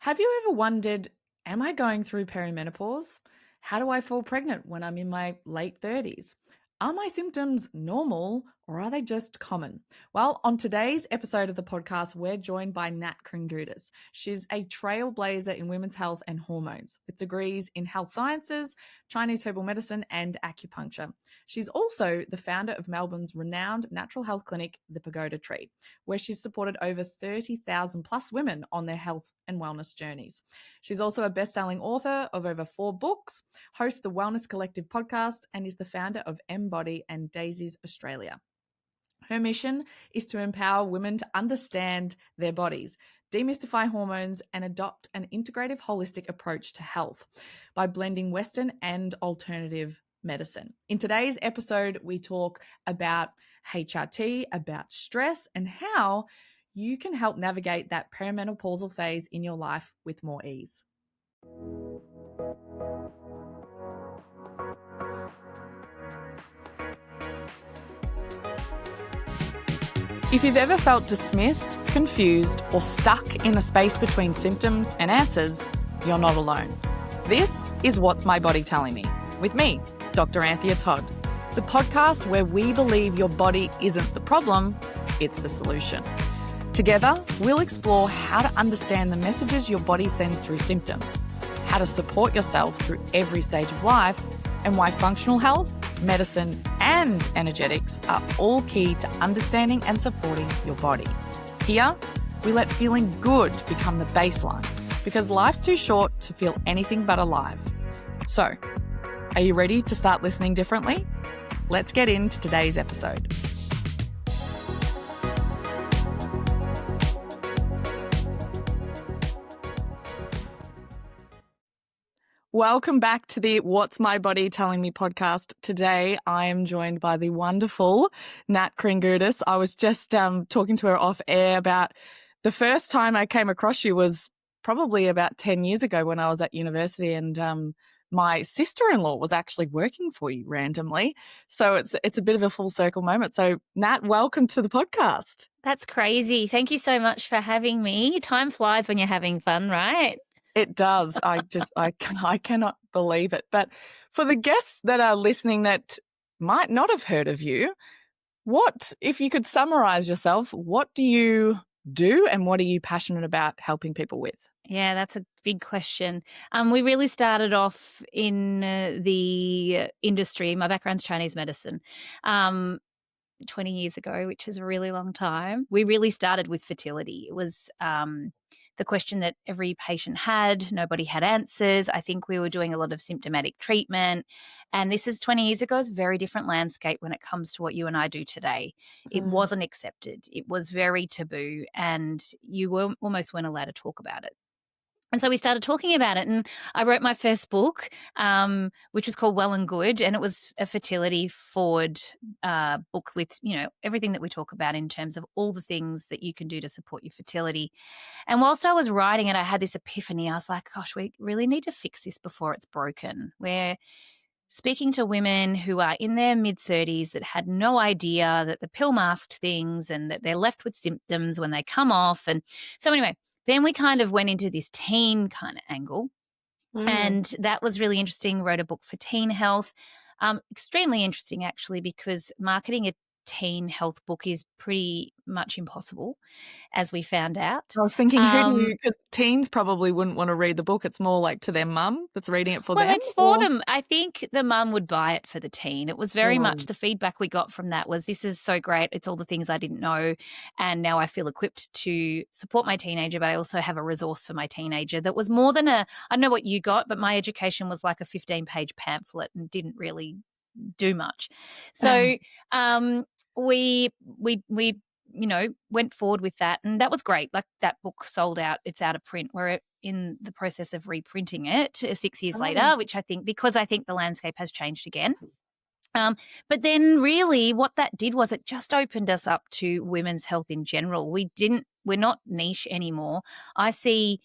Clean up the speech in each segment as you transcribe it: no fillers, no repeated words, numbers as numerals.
Have you ever wondered, am I going through perimenopause? How do I fall pregnant when I'm in my late 30s? Are my symptoms normal or are they just common? Well, on today's episode of the podcast, we're joined by Nat Kringoudis. She's a trailblazer in women's health and hormones with degrees in health sciences, Chinese herbal medicine, and acupuncture. She's also the founder of Melbourne's renowned natural health clinic, The Pagoda Tree, where she's supported over 30,000 plus women on their health and wellness journeys. She's also a best-selling author of over 4 books, hosts the Wellness Collective podcast, and is the founder of Embody and Daisies Australia. Her mission is to empower women to understand their bodies, demystify hormones, and adopt an integrative, holistic approach to health by blending Western and alternative medicine. In today's episode, we talk about HRT, about stress, and how you can help navigate that perimenopausal phase in your life with more ease. If you've ever felt dismissed, confused, or stuck in the space between symptoms and answers, you're not alone. This is What's My Body Telling Me? With me, Dr. Anthea Todd, the podcast where we believe your body isn't the problem, it's the solution. Together, we'll explore how to understand the messages your body sends through symptoms, how to support yourself through every stage of life, and why functional health, medicine, and energetics are all key to understanding and supporting your body. Here, we let feeling good become the baseline because life's too short to feel anything but alive. So, are you ready to start listening differently? Let's get into today's episode. Welcome back to the What's My Body Telling Me podcast. Today, I am joined by the wonderful Nat Kringoudis. I was just talking to her off air about the first time I came across you was probably about 10 years ago when I was at university, and my sister-in-law was actually working for you randomly. So it's a bit of a full circle moment. So Nat, welcome to the podcast. That's crazy. Thank you so much for having me. Time flies when you're having fun, right? It does. I cannot believe it. But for the guests that are listening that might not have heard of you, if you could summarize yourself, what do you do and what are you passionate about helping people with? Yeah, that's a big question. We really started off in the industry. My background's Chinese medicine. 20 years ago, which is a really long time. We really started with fertility. It was the question that every patient had. Nobody had answers. I think we were doing a lot of symptomatic treatment. And this is 20 years ago. It's a very different landscape when it comes to what you and I do today. It wasn't accepted. It was very taboo, and you almost weren't allowed to talk about it. And so we started talking about it, and I wrote my first book, which was called Well and Good, and it was a fertility forward book with, everything that we talk about in terms of all the things that you can do to support your fertility. And whilst I was writing it, I had this epiphany. I was like, gosh, we really need to fix this before it's broken. We're speaking to women who are in their mid-30s that had no idea that the pill masked things and that they're left with symptoms when they come off. And so anyway, then we kind of went into this teen kind of angle, and that was really interesting. Wrote a book for teen health. Extremely interesting, actually, because marketing a teen health book is pretty much impossible, as we found out. I was thinking, because teens probably wouldn't want to read the book. It's more like to their mum that's reading it for them. Well, it's for them. I think the mum would buy it for the teen. It was very much the feedback we got from that was, this is so great. It's all the things I didn't know. And now I feel equipped to support my teenager, but I also have a resource for my teenager that was more than I don't know what you got, but my education was like a 15-page pamphlet and didn't really do much. So we went forward with that, and that was great. Like, that book sold out. It's out of print. We're in the process of reprinting it 6 years later, which I think the landscape has changed again. But then really what that did was it just opened us up to women's health in general. We're not niche anymore. I see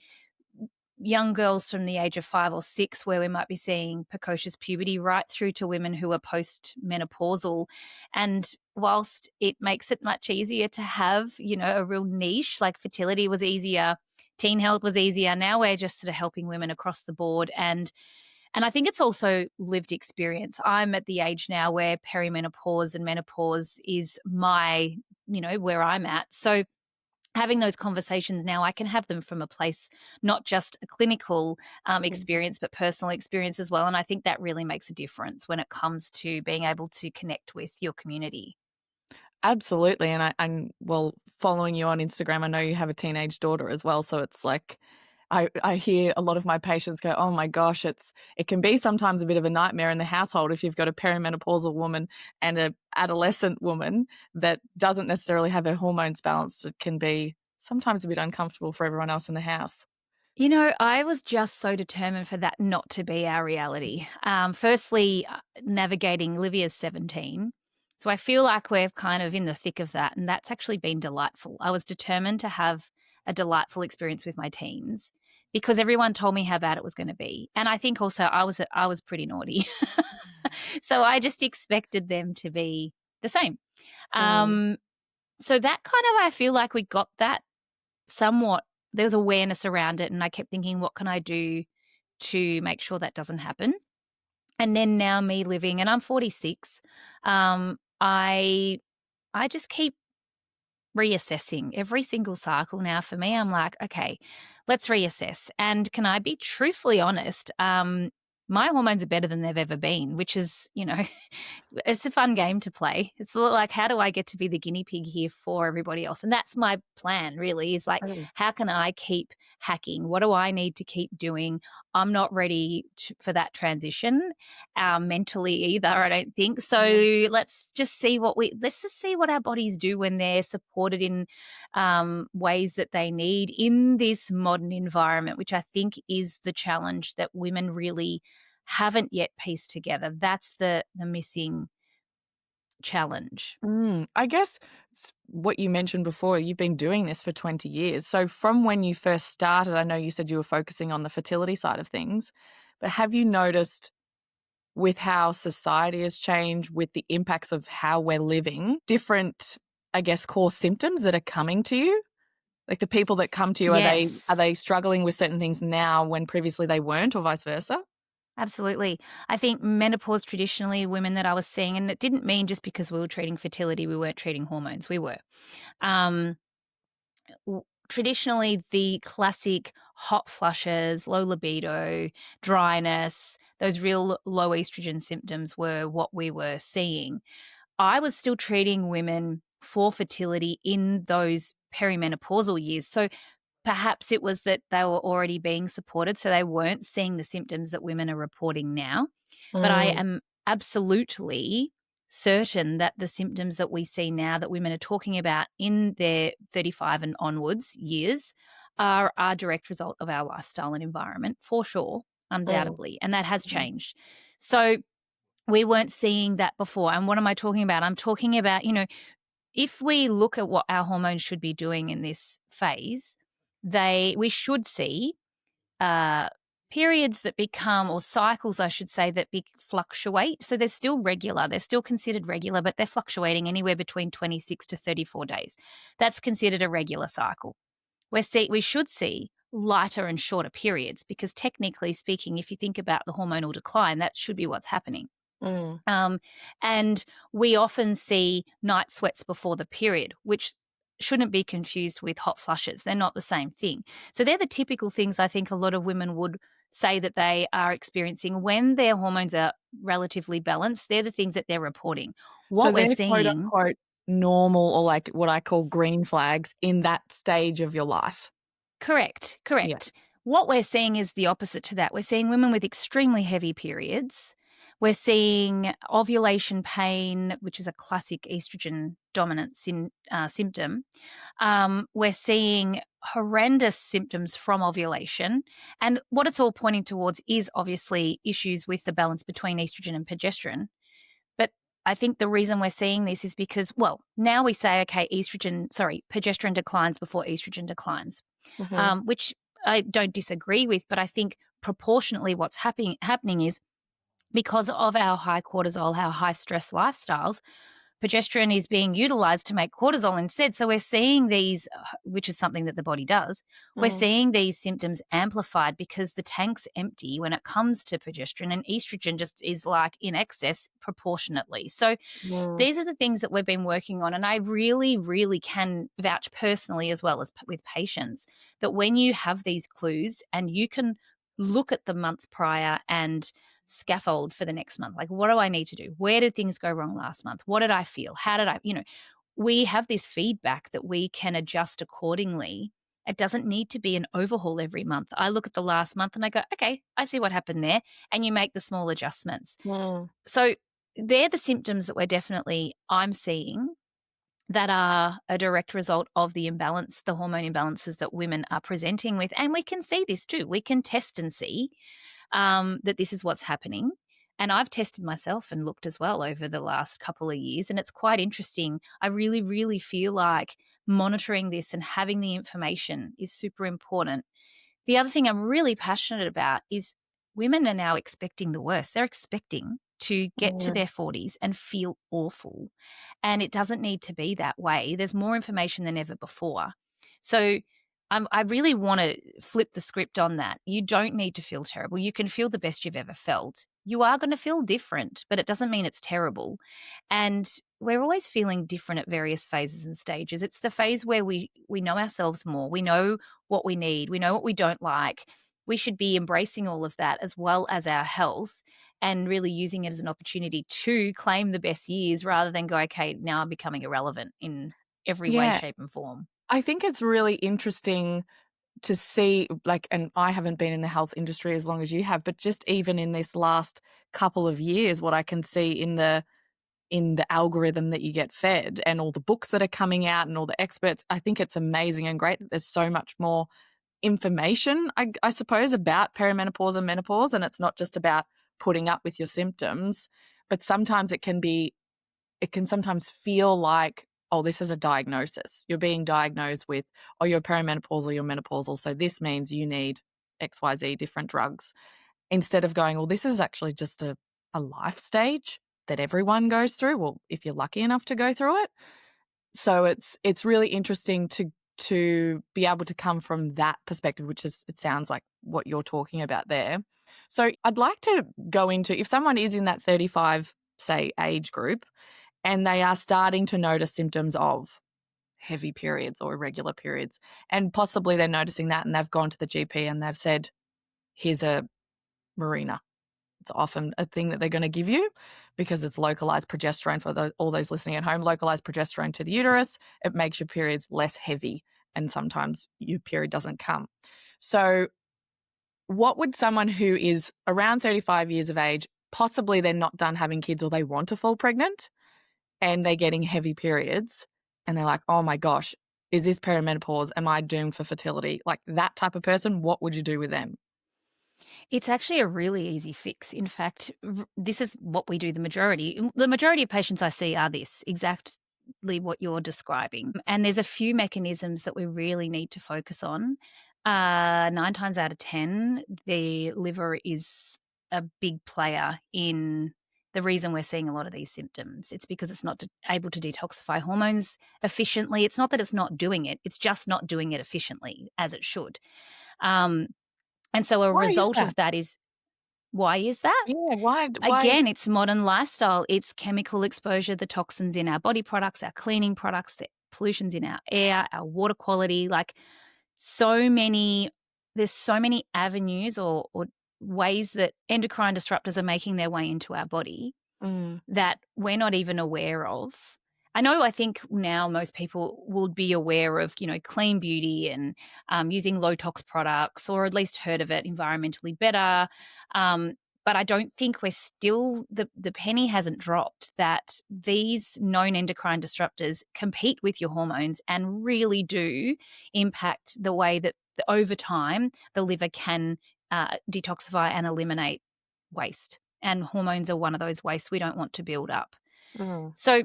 young girls from the age of 5 or 6 where we might be seeing precocious puberty right through to women who are post-menopausal. And whilst it makes it much easier to have, a real niche, like fertility was easier teen health was easier. Now we're just sort of helping women across the board. And I think it's also lived experience. I'm at the age now where perimenopause and menopause is my, where I'm at. So having those conversations now, I can have them from a place, not just a clinical experience, but personal experience as well. And I think that really makes a difference when it comes to being able to connect with your community. Absolutely, and I'm well, following you on Instagram, I know you have a teenage daughter as well, so it's like I hear a lot of my patients go, "Oh my gosh, it can be sometimes a bit of a nightmare in the household if you've got a perimenopausal woman and a adolescent woman that doesn't necessarily have her hormones balanced. It can be sometimes a bit uncomfortable for everyone else in the house." I was just so determined for that not to be our reality. Firstly, navigating Livia's 17. So I feel like we're kind of in the thick of that. And that's actually been delightful. I was determined to have a delightful experience with my teens because everyone told me how bad it was going to be. And I think also I was pretty naughty. So I just expected them to be the same. Mm. Um, so that kind of, I feel like we got that somewhat. There was awareness around it, and I kept thinking, what can I do to make sure that doesn't happen? And then now me living, and I'm 46, I just keep reassessing every single cycle now. For me, I'm like, okay, let's reassess. And can I be truthfully honest? My hormones are better than they've ever been, which is, it's a fun game to play. It's a little like, how do I get to be the guinea pig here for everybody else? And that's my plan, really, is like, Oh. how can I keep hacking? What do I need to keep doing? I'm not ready for that transition mentally either, I don't think. So let's just see what our bodies do when they're supported in ways that they need in this modern environment, which I think is the challenge that women really haven't yet pieced together. That's the missing challenge. I guess what you mentioned before, you've been doing this for 20 years. So from when you first started, I know you said you were focusing on the fertility side of things, but have you noticed with how society has changed, with the impacts of how we're living, different, I guess, core symptoms that are coming to you? Like the people that come to you, are Yes, they struggling with certain things now when previously they weren't, or vice versa? absolutely. I think menopause traditionally, women that I was seeing, and it didn't mean just because we were treating fertility, we weren't treating hormones. We were. Um, Traditionally, the classic hot flushes, low libido, dryness, those real low estrogen symptoms were what we were seeing. I was still treating women for fertility in those perimenopausal years. So perhaps it was that they were already being supported, so they weren't seeing the symptoms that women are reporting now. But I Mm, am absolutely certain that the symptoms that we see now that women are talking about in their 35 and onwards years are a direct result of our lifestyle and environment, for sure, mm, undoubtedly. And that has mhm. changed. So we weren't seeing that before. And what am I talking about? I'm talking about, if we look at what our hormones should be doing in this phase, we should see uh, periods that become, or cycles, I should say, that fluctuate. So they're still regular, they're still considered regular, but they're fluctuating anywhere between 26 to 34 days. That's considered a regular cycle. We should see lighter and shorter periods because, technically speaking, if you think about the hormonal decline, that should be what's happening. Mm. Um, and we often see night sweats before the period, which shouldn't be confused with hot flushes. They're not the same thing. So they're the typical things I think a lot of women would say that they are experiencing when their hormones are relatively balanced. They're the things that they're reporting. So What we're they're quote seeing unquote normal, or like what I call green flags in that stage of your life. Correct, Yeah. correct. What we're seeing is the opposite to that. We're seeing women with extremely heavy periods. We're seeing ovulation pain, which is a classic estrogen dominant symptom. We're seeing horrendous symptoms from ovulation. And what it's all pointing towards is obviously issues with the balance between estrogen and progesterone. But I think the reason we're seeing this is because, well, now we say, okay, progesterone declines before estrogen declines, Mhm. which I don't disagree with. But I think proportionately what's happening is because of our high cortisol, our high stress lifestyles, progesterone is being utilized to make cortisol instead. So we're seeing these, which is something that the body does, we're Mm, seeing these symptoms amplified because the tank's empty when it comes to progesterone, and estrogen just is like in excess proportionately. So mm, these are the things that we've been working on. And I really, really can vouch personally, as well as with patients, that when you have these clues and you can look at the month prior and scaffold for the next month, like, what do I need to do? Where did things go wrong last month? What did I feel? How did we have this feedback that we can adjust accordingly. It doesn't need to be an overhaul every month. I look at the last month and I go, okay, I see what happened there. And you make the small adjustments. mm. So they're the symptoms that I'm seeing that are a direct result of the imbalance, the hormone imbalances that women are presenting with. And we can see this too. We can test and see that this is what's happening. And I've tested myself and looked as well over the last couple of years. And it's quite interesting. I really, really feel like monitoring this and having the information is super important. The other thing I'm really passionate about is women are now expecting the worst. They're expecting to get to Mm. their 40s and feel awful. And it doesn't need to be that way. There's more information than ever before. So I really want to flip the script on that. You don't need to feel terrible. You can feel the best you've ever felt. You are going to feel different, but it doesn't mean it's terrible. And we're always feeling different at various phases and stages. It's the phase where we know ourselves more. We know what we need. We know what we don't like. We should be embracing all of that as well as our health and really using it as an opportunity to claim the best years rather than go, okay, now I'm becoming irrelevant in every way, Yeah, shape, and form. I think it's really interesting to see, like, and I haven't been in the health industry as long as you have, but just even in this last couple of years, what I can see in the algorithm that you get fed and all the books that are coming out and all the experts, I think it's amazing and great that there's so much more information, I suppose, about perimenopause and menopause. And it's not just about putting up with your symptoms, but sometimes it can sometimes feel like, oh, this is a diagnosis. You're being diagnosed with, oh, you're perimenopausal, you're menopausal. So this means you need XYZ different drugs. Instead of going, well, this is actually just a life stage that everyone goes through. Well, if you're lucky enough to go through it. So it's really interesting to be able to come from that perspective, which is, it sounds like what you're talking about there. So I'd like to go into, if someone is in that 35, say, age group, and they are starting to notice symptoms of heavy periods or irregular periods, and possibly they're noticing that and they've gone to the GP and they've said, here's a Mirena. It's often a thing that they're going to give you because it's localized progesterone for all those listening at home, localized progesterone to the uterus. It makes your periods less heavy and sometimes your period doesn't come. So what would someone who is around 35 years of age, possibly they're not done having kids or they want to fall pregnant and they're getting heavy periods and they're like, oh my gosh, is this perimenopause? Am I doomed for fertility? Like that type of person, what would you do with them? It's actually a really easy fix. In fact, this is what we do the majority. The majority of patients I see are this exactly what you're describing. And there's a few mechanisms that we really need to focus on. 9 times out of 10, the liver is a big player in the reason we're seeing a lot of these symptoms. It's because it's not able to detoxify hormones efficiently. It's not that it's not doing it, it's just not doing it efficiently as it should. Um, and so a Why is result that? of that is, why is that? Yeah, why? Again, it's modern lifestyle, it's chemical exposure, the toxins in our body products, our cleaning products, the pollutions in our air, our water quality, like so many there's so many avenues or ways that endocrine disruptors are making their way into our body Mm, that we're not even aware of. I think now most people will be aware of, clean beauty and using low tox products, or at least heard of it, environmentally better. But I don't think we're still, the penny hasn't dropped that these known endocrine disruptors compete with your hormones and really do impact the way that over time the liver can detoxify and eliminate waste. And hormones are one of those wastes we don't want to build up. mm, So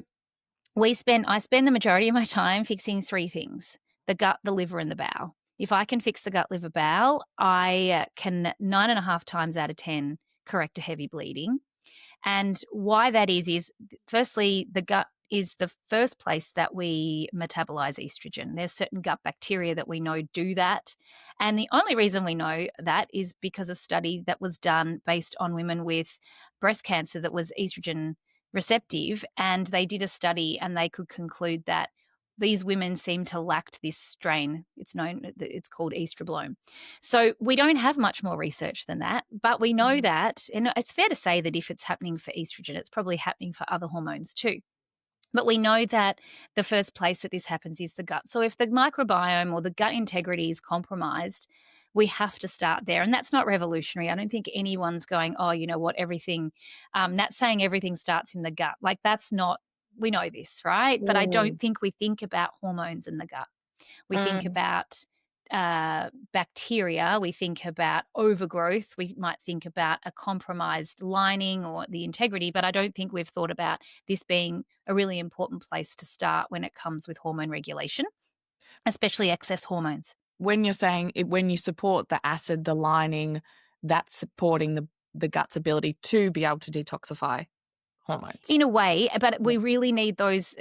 I spend the majority of my time fixing three things: the gut, the liver, and the bowel. If I can fix the gut, liver, bowel, I can 9.5 times out of 10 correct a heavy bleeding. And why that is firstly, the gut is the first place that we metabolize estrogen. There's certain gut bacteria that we know do that. And the only reason we know that is because a study that was done based on women with breast cancer that was estrogen receptive. And they did a study and they could conclude that these women seem to lack this strain. It's called estroblome. So we don't have much more research than that, but we know that, and it's fair to say that if it's happening for estrogen, it's probably happening for other hormones too. But we know that the first place that this happens is the gut. So if the microbiome or the gut integrity is compromised, we have to start there. And that's not revolutionary. I don't think anyone's going, oh, you know what, Nat's saying everything starts in the gut. Like that's not, we know this, right? But I don't Mm. think we think about hormones in the gut. We think Mm. about bacteria, we think about overgrowth, we might think about a compromised lining or the integrity, but I don't think we've thought about this being a really important place to start when it comes with hormone regulation, especially excess hormones. When you're saying when you support the acid, the lining, that's supporting the gut's ability to be able to detoxify hormones. In a way, but Yeah. we really need those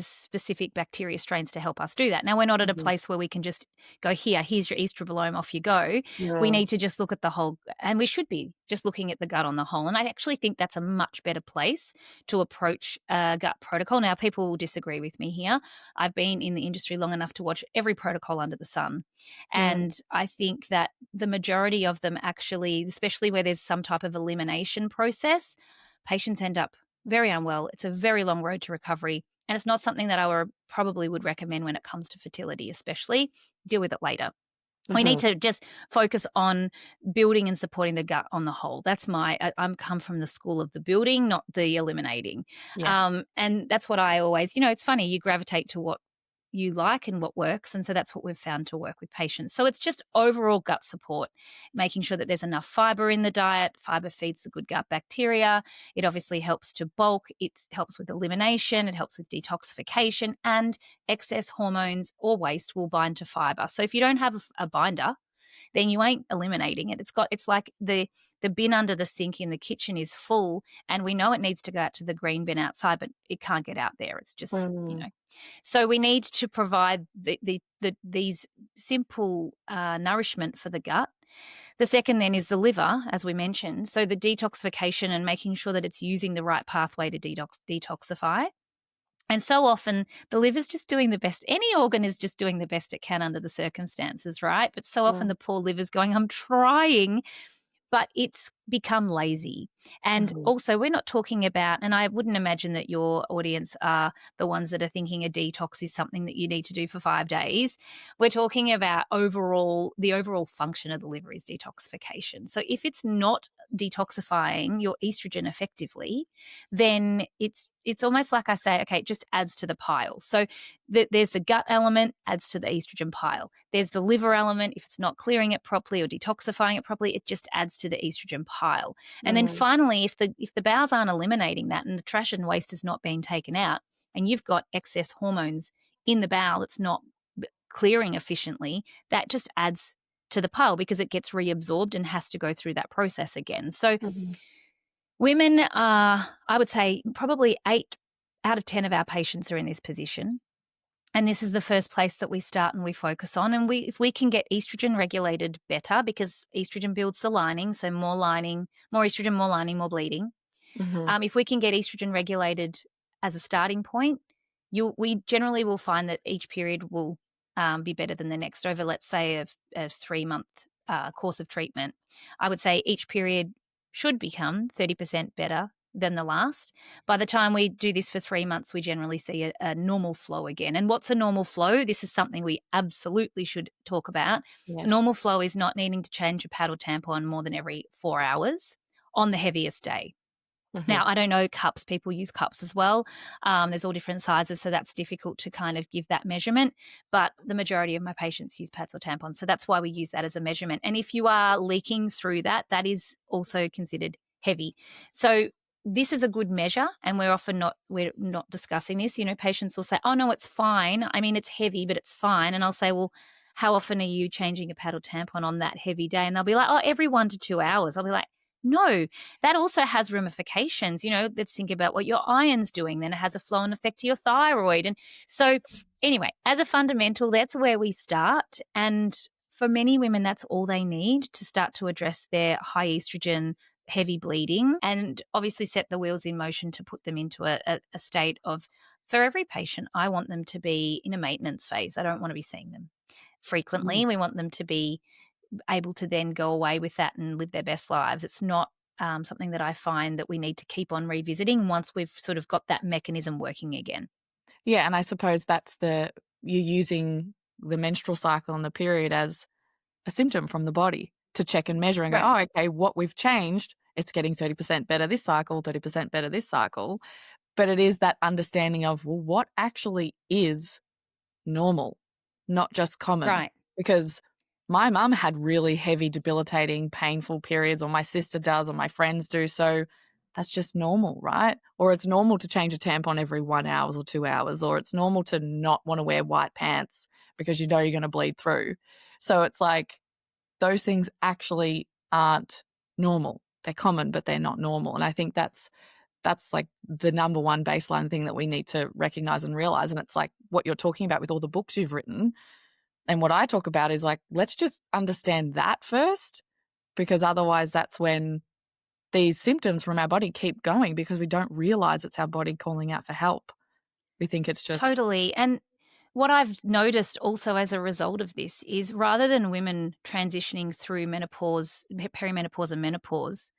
specific bacteria strains to help us do that. Now, we're not at a Mhm. place where we can just go, here's your estrobolome, off you go. We Yeah. need to just look at the whole, and we should be just looking at the gut on the whole. And I actually think that's a much better place to approach a gut protocol. Now, people will disagree with me here. I've been in the industry long enough to watch every protocol under the sun. Mm. And I think that the majority of them actually, especially where there's some type of elimination process, patients end up very unwell. It's a very long road to recovery. And it's not something that probably would recommend when it comes to fertility, especially. Deal with it later. We need Mhm. to just focus on building and supporting the gut on the whole. That's I'm come from the school of the building, not the eliminating. Yeah. And that's what I always, it's funny, you gravitate to what you like and what works. And so that's what we've found to work with patients. So it's just overall gut support, making sure that there's enough fiber in the diet. Fiber feeds the good gut bacteria. It obviously helps to bulk. It helps with elimination. It helps with detoxification, and excess hormones or waste will bind to fiber. So if you don't have a binder, then you ain't eliminating it. It's like the bin under the sink in the kitchen is full, and we know it needs to go out to the green bin outside, but it can't get out there. It's just, Mm. So we need to provide these simple nourishment for the gut. The second then is the liver, as we mentioned. So the detoxification and making sure that it's using the right pathway to detoxify. And so often the liver's just doing the best. Any organ is just doing the best it can under the circumstances, right? But so often Mm. the poor liver's going, I'm trying, but it's become lazy. And Mhm. also, we're not talking about, and I wouldn't imagine that your audience are the ones that are thinking a detox is something that you need to do for 5 days. We're talking about the overall function of the liver is detoxification. So if it's not detoxifying your estrogen effectively, then it's almost like I say, okay, it just adds to the pile. So there's the gut element, adds to the estrogen pile. There's the liver element. If it's not clearing it properly or detoxifying it properly, it just adds to the estrogen pile. And then Mm. finally, if the bowels aren't eliminating that and the trash and waste is not being taken out, and you've got excess hormones in the bowel that's not clearing efficiently, that just adds to the pile because it gets reabsorbed and has to go through that process again. So Mhm. women are, I would say, probably 8 out of 10 of our patients are in this position. And this is the first place that we start and we focus on. And if we can get estrogen regulated better, because estrogen builds the lining, so more lining, more estrogen, more lining, more bleeding. Mhm. If we can get estrogen regulated as a starting point, we generally will find that each period will be better than the next over, let's say, a 3-month course of treatment. I would say each period should become 30% better than the last. By the time we do this for 3 months, we generally see a normal flow again. And what's a normal flow? This is something we absolutely should talk about. A Yes. normal flow is not needing to change a pad or tampon more than every 4 hours on the heaviest day. Mhm. Now, I don't know cups. People use cups as well. There's all different sizes, so that's difficult to kind of give that measurement. But the majority of my patients use pads or tampons, so that's why we use that as a measurement. And if you are leaking through that, that is also considered heavy. So this is a good measure, and we're not discussing this. Patients will say, "Oh no, it's fine. I mean, it's heavy, but it's fine." And I'll say, "Well, how often are you changing a pad or tampon on that heavy day?" And they'll be like, "Oh, every 1 to 2 hours." I'll be like, No, that also has ramifications. Let's think about what your iron's doing. Then it has a flow on effect to your thyroid. And so, anyway, as a fundamental, that's where we start. And for many women, that's all they need to start to address their high estrogen, heavy bleeding, and obviously set the wheels in motion to put them into a state of, for every patient, I want them to be in a maintenance phase. I don't want to be seeing them Mm. frequently. We want them to be able to then go away with that and live their best lives. It's not something that I find that we need to keep on revisiting once we've sort of got that mechanism working again. Yeah, and I suppose you're using the menstrual cycle and the period as a symptom from the body to check and measure and go, Right. "Oh, okay, what we've changed, it's getting 30% better this cycle, 30% better this cycle." But it is that understanding of, well, what actually is normal, not just common. Right. Because my mum had really heavy, debilitating, painful periods, or my sister does, or my friends do. So that's just normal, right? Or it's normal to change a tampon every 1 hour or 2 hours, or it's normal to not want to wear white pants because you know you're going to bleed through. So it's like those things actually aren't normal. They're common, but they're not normal. And I think that's like the number one baseline thing that we need to recognize and realize. And it's like what you're talking about with all the books you've written. And what I talk about is like, let's just understand that first, because otherwise that's when these symptoms from our body keep going because we don't realize it's our body calling out for help. We think it's just, Totally. And what I've noticed also as a result of this is rather than women transitioning through menopause, perimenopause, and menopause,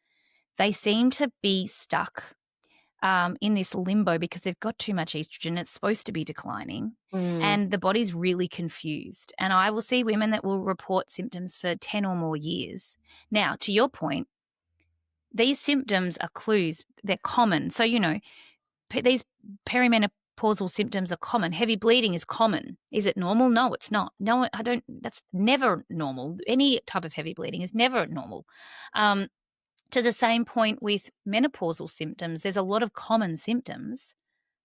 they seem to be stuck in this limbo because they've got too much estrogen. It's supposed to be declining, mm, and the body's really confused. And I will see women that will report symptoms for 10 or more years. Now, to your point, these symptoms are clues, they're common. So, these perimenopausal symptoms are common. Heavy bleeding is common. Is it normal? No, it's not. No, I don't, that's never normal. Any type of heavy bleeding is never normal. Um, to the same point with menopausal symptoms, there's a lot of common symptoms,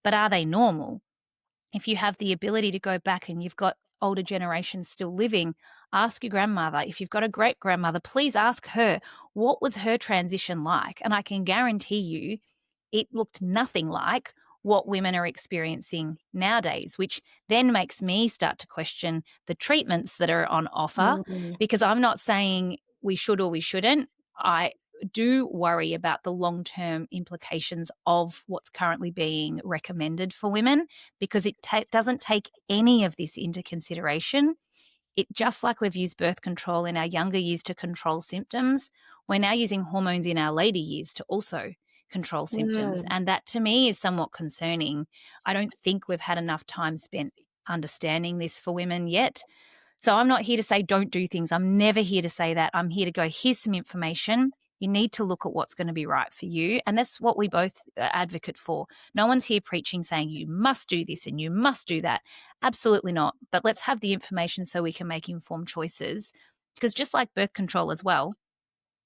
but are they normal? If you have the ability to go back and you've got older generations still living, ask your grandmother. If you've got a great grandmother, please ask her, what was her transition like? And I can guarantee you it looked nothing like what women are experiencing nowadays, which then makes me start to question the treatments that are on offer, mm, because I'm not saying we should or we shouldn't. I do worry about the long term implications of what's currently being recommended for women because it doesn't take any of this into consideration. It just like we've used birth control in our younger years to control symptoms, we're now using hormones in our later years to also control symptoms. mm, And that to me is somewhat concerning. I don't think we've had enough time spent understanding this for women yet. So I'm not here to say don't do things. I'm never here to say that. I'm here to go, here's some information. You need to look at what's going to be right for you. And that's what we both advocate for. No one's here preaching saying you must do this and you must do that. Absolutely not. But let's have the information so we can make informed choices. Because just like birth control as well,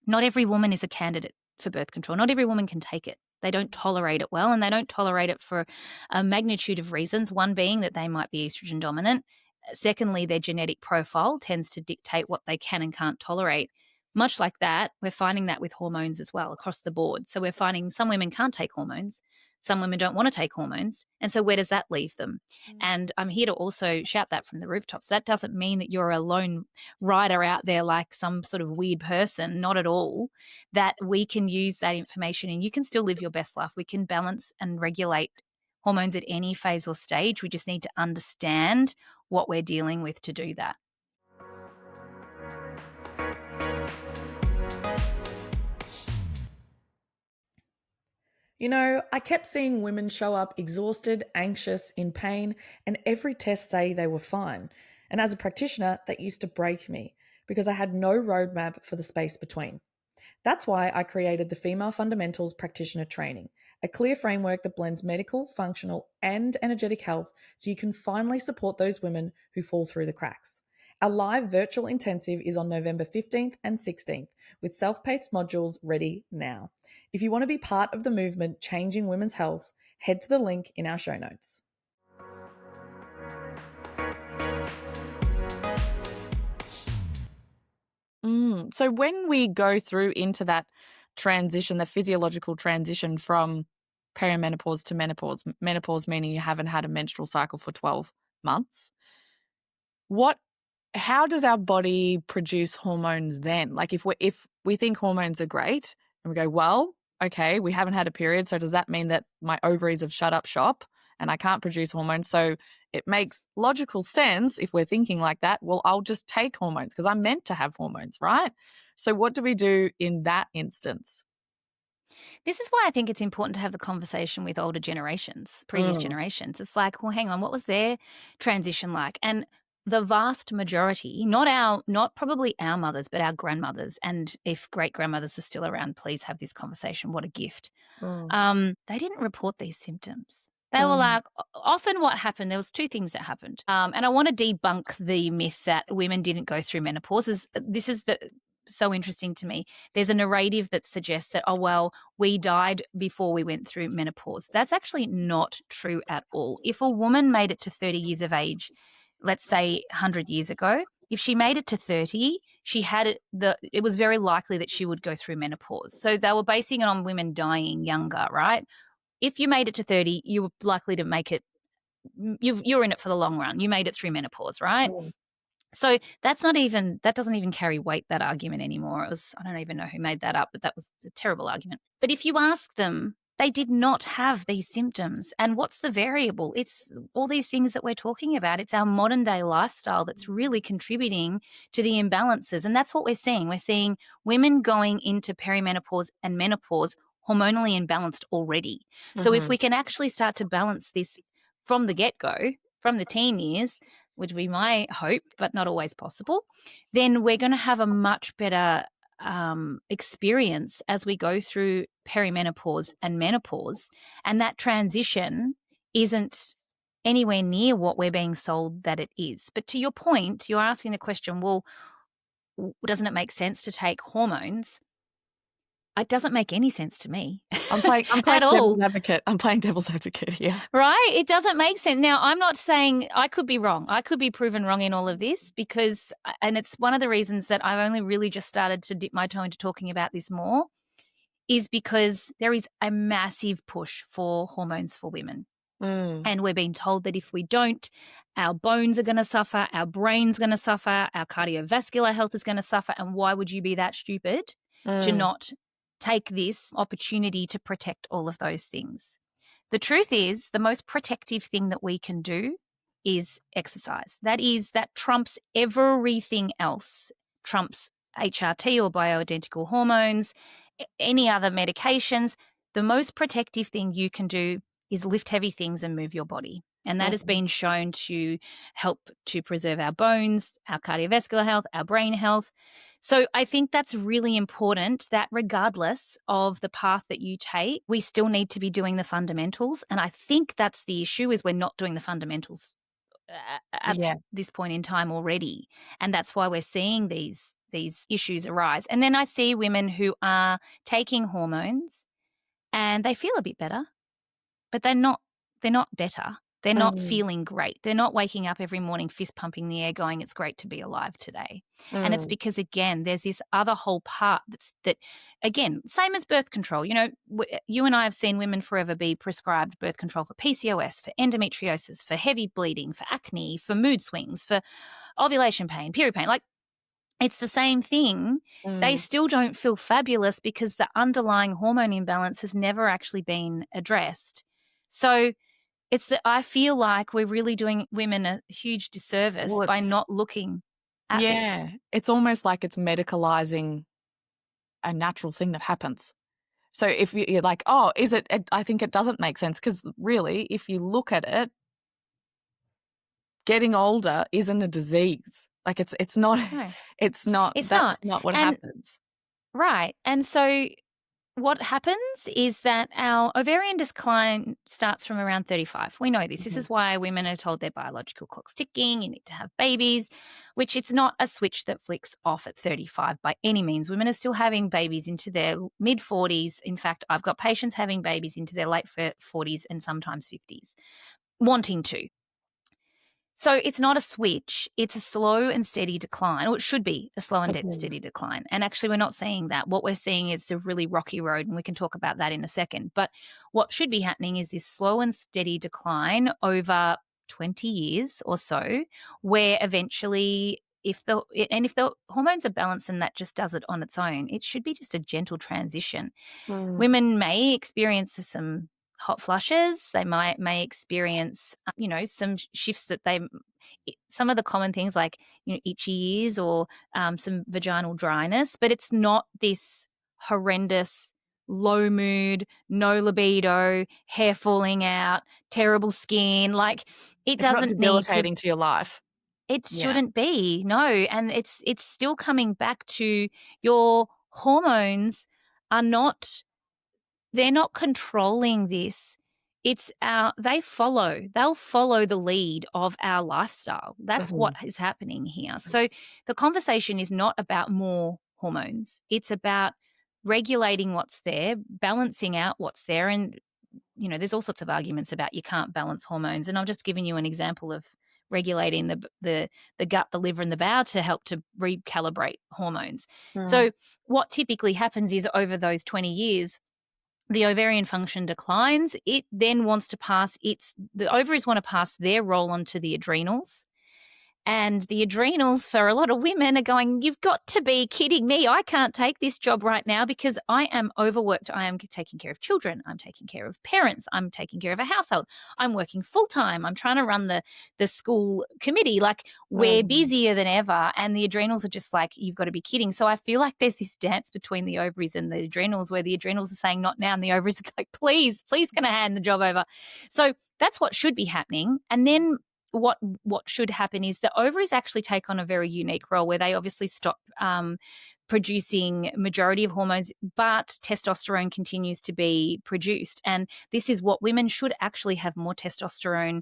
not every woman is a candidate for birth control. Not every woman can take it. They don't tolerate it well, and they don't tolerate it for a magnitude of reasons. One being that they might be estrogen dominant. Secondly, their genetic profile tends to dictate what they can and can't tolerate. Much like that, we're finding that with hormones as well across the board. So we're finding some women can't take hormones, some women don't want to take hormones. And so where does that leave them? mm, And I'm here to also shout that from the rooftops. That doesn't mean that you're a lone rider out there like some sort of weird person, not at all. That we can use that information and you can still live your best life. We can balance and regulate hormones at any phase or stage. We just need to understand what we're dealing with to do that. I kept seeing women show up exhausted, anxious, in pain, and every test say they were fine. And as a practitioner, that used to break me because I had no roadmap for the space between. That's why I created the Female Fundamentals Practitioner Training, a clear framework that blends medical, functional, and energetic health so you can finally support those women who fall through the cracks. Our live virtual intensive is on November 15th and 16th with self paced modules ready now. If you want to be part of the movement changing women's health, head to the link in our show notes. So when we go through into that transition, the physiological transition from perimenopause to menopause. Menopause meaning you haven't had a menstrual cycle for 12 months. How does our body produce hormones then? Like if we think hormones are great and we go, well, okay, we haven't had a period, so does that mean that my ovaries have shut up shop and I can't produce hormones? So it makes logical sense if we're thinking like that. Well, I'll just take hormones because I'm meant to have hormones, right? So what do we do in that instance? This is why I think it's important to have the conversation with older generations, previous Mm, generations. It's like, well, hang on, what was their transition like? And the vast majority, not probably our mothers, but our grandmothers, and if great grandmothers are still around, please have this conversation. What a gift. mm, They didn't report these symptoms. They were mm, like, often what happened, there was two things that happened. And I want to debunk the myth that women didn't go through menopause. This is so interesting to me. There's a narrative that suggests that, oh, well, we died before we went through menopause. That's actually not true at all. If a woman made it to 30 years of age, let's say 100 years ago, if she made it to 30, it was very likely that she would go through menopause. So they were basing it on women dying younger, right? If you made it to 30, you were likely to make it. You're in it for the long run. You made it through menopause, right? mm. So that doesn't even carry weight, that argument anymore. I don't even know who made that up, but that was a terrible argument. But if you ask them, they did not have these symptoms. And what's the variable? It's all these things that we're talking about. It's our modern day lifestyle that's really contributing to the imbalances. And that's what we're seeing. We're seeing women going into perimenopause and menopause hormonally imbalanced already. So if Mhm. we can actually start to balance this from the get-go, from the teen years, which would be my hope, but not always possible, then we're going to have a much better experience as we go through perimenopause and menopause. And that transition isn't anywhere near what we're being sold that it is. But to your point, you're asking the question, well, doesn't it make sense to take hormones? It doesn't make any sense to me I'm at playing all. devil's advocate. I'm playing devil's advocate here. Right? It doesn't make sense. Now, I'm not saying I could be wrong. I could be proven wrong in all of this because, and it's one of the reasons that I've only really just started to dip my toe into talking about this more, is because there is a massive push for hormones for women. Mm, And we're being told that if we don't, our bones are going to suffer, our brain's going to suffer, our cardiovascular health is going to suffer. And why would you be that stupid to mm, not take this opportunity to protect all of those things? The truth is, the most protective thing that we can do is exercise. That trumps everything else. Trumps HRT or bioidentical hormones, any other medications. The most protective thing you can do is lift heavy things and move your body. And that has mhm, been shown to help to preserve our bones, our cardiovascular health, our brain health. So I think that's really important that regardless of the path that you take, we still need to be doing the fundamentals. And I think that's the issue is we're not doing the fundamentals at yeah, this point in time already. And that's why we're seeing these issues arise. And then I see women who are taking hormones and they feel a bit better, but they're not better. They're not mm, feeling great. They're not waking up every morning fist pumping the air going, it's great to be alive today. And it's mm, because, again, there's this other whole part that again, same as birth control. You and I have seen women forever be prescribed birth control for PCOS, for endometriosis, for heavy bleeding, for acne, for mood swings, for ovulation pain, period pain. Like, it's the same thing. They mm. still don't feel fabulous because the underlying hormone imbalance has never actually been addressed. So it's that I feel like we're really doing women a huge disservice Well, by it's not looking at this. yeah, it's almost like it's medicalizing a natural thing that happens. So if you're like, "Oh, is it?" I think it doesn't make sense because really, if you look at it, getting older isn't a disease. Like it's not, No, it's not. it's That's not. not what And happens. right. And so what happens is that our ovarian decline starts from around 35. We know this. This Mhm, is why women are told their biological clock's ticking, you need to have babies, which it's not a switch that flicks off at 35 by any means. Women are still having babies into their mid 40s. In fact, I've got patients having babies into their late 40s and sometimes 50s, wanting to. So it's not a switch. It's a slow and steady decline, or it should be a slow and Okay. steady decline. And actually, we're not seeing that. What we're seeing is a really rocky road, and we can talk about that in a second. But what should be happening is this slow and steady decline over 20 years or so, where eventually, if the hormones are balanced and that just does it on its own, it should be just a gentle transition. Mm. Women may experience some hot flushes. They may experience, some shifts that some of the common things like, itchy ears or some vaginal dryness, but it's not this horrendous low mood, no libido, hair falling out, terrible skin. Like it It's not doesn't need to. debilitating to your life. It Yeah. shouldn't be, no, and it's still coming back to your hormones are not they're not controlling this. They'll follow the lead of our lifestyle. That's what Mhm. is happening here. So the conversation is not about more hormones. It's about regulating what's there, balancing out what's there. And, there's all sorts of arguments about you can't balance hormones. And I'm just giving you an example of regulating the gut, the liver, and the bowel to help to recalibrate hormones. Mm. So what typically happens is over those 20 years, the ovarian function declines. It then wants to the ovaries want to pass their role onto the adrenals. And the adrenals for a lot of women are going, you've got to be kidding me. I can't take this job right now because I am overworked. I am taking care of children. I'm taking care of parents. I'm taking care of a household. I'm working full time. I'm trying to run the school committee. Like we're Mhm. busier than ever. And the adrenals are just like, you've got to be kidding. So I feel like there's this dance between the ovaries and the adrenals where the adrenals are saying not now. And the ovaries are like, please can I hand the job over? So that's what should be happening. And then what should happen is the ovaries actually take on a very unique role where they obviously stop producing majority of hormones, but testosterone continues to be produced. And this is what women should actually have more testosterone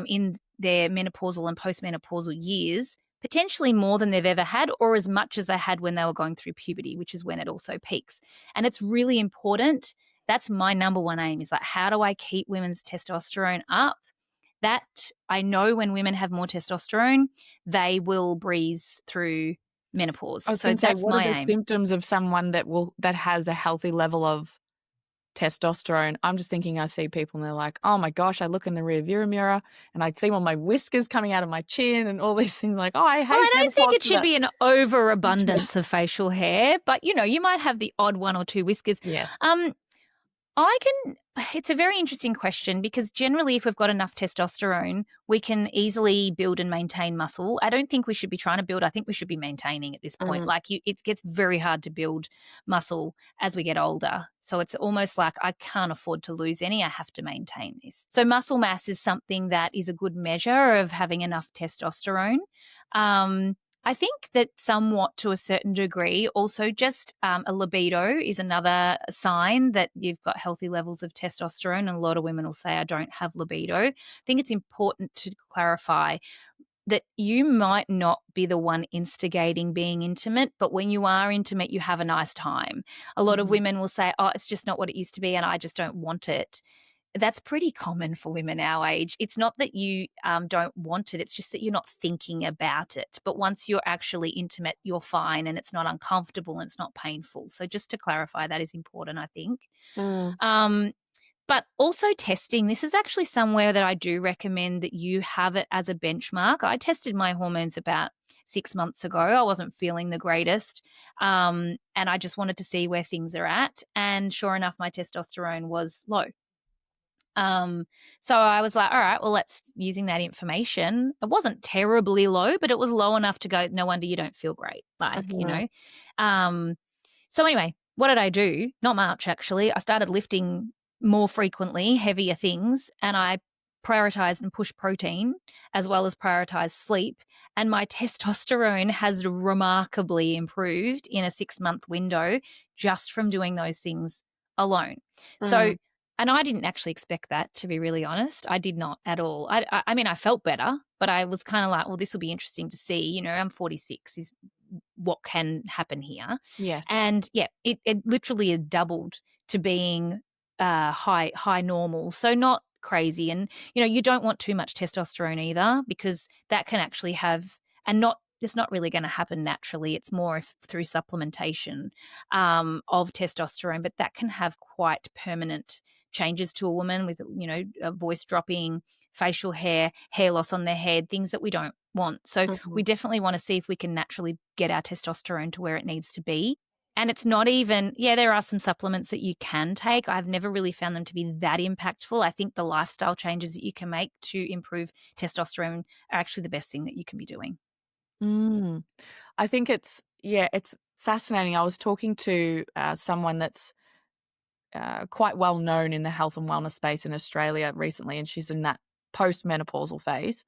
in their menopausal and postmenopausal years, potentially more than they've ever had or as much as they had when they were going through puberty, which is when it also peaks. And it's really important. That's my number one aim is like, how do I keep women's testosterone up? That I know when women have more testosterone, they will breeze through menopause. I was So gonna say, that's what are the my aim. symptoms of someone that has a healthy level of testosterone? I'm just thinking I see people and they're like, "Oh my gosh," I look in the rearview mirror and I see all my whiskers coming out of my chin and all these things like, "Oh, I Well, I hate don't think menopause it for should that." be an Yeah. overabundance of facial hair, but you might have the odd one or two whiskers. Yes. Um, I can it's a very interesting question because generally if we've got enough testosterone, we can easily build and maintain muscle. I don't think we should be trying to build, I think we should be maintaining at this point. Mm. Like it gets very hard to build muscle as we get older. So it's almost like I can't afford to lose any, I have to maintain this. So muscle mass is something that is a good measure of having enough testosterone. I think that somewhat to a certain degree, also just a libido is another sign that you've got healthy levels of testosterone. And a lot of women will say, I don't have libido. I think it's important to clarify that you might not be the one instigating being intimate, but when you are intimate, you have a nice time. A lot of Mhm. women will say, oh, it's just not what it used to be and I just don't want it. That's pretty common for women our age. It's not that you don't want it, it's just that you're not thinking about it. But once you're actually intimate, you're fine and it's not uncomfortable and it's not painful. So just to clarify, that is important, I think. Mm. Um, but also testing. This is actually somewhere that I do recommend that you have it as a benchmark. I tested my hormones about 6 months ago. I wasn't feeling the greatest. And I just wanted to see where things are at. And sure enough, my testosterone was low. Um, so I was like, all right, well, let's using that information. It wasn't terribly low, but it was low enough to go, no wonder you don't feel great. Mhm. Um, so anyway, what did I do? Not much actually. I started lifting more frequently, heavier things, and I prioritized and pushed protein as well as prioritized sleep. And my testosterone has remarkably improved in a 6 month window just from doing those things alone. So Mm. and I didn't actually expect that, to be really honest. I did not at all. I mean, I felt better, but I was kind of like, well, this will be interesting to see. I'm 46 is what can happen here. Yes. And yeah, it literally had doubled to being high normal. So not crazy. And, you don't want too much testosterone either, because that can actually have, and not, it's not really going to happen naturally. It's more if, through supplementation of testosterone, but that can have quite permanent changes to a woman with, a voice dropping, facial hair loss on their head, things that we don't want. So we Mhm. definitely want to see if we can naturally get our testosterone to where it needs to be. And it's not even, yeah, there are some supplements that you can take. I've never really found them to be that impactful. I think the lifestyle changes that you can make to improve testosterone are actually the best thing that you can be doing. Mm. I think it's fascinating. I was talking to someone that's quite well known in the health and wellness space in Australia recently, and she's in that postmenopausal phase.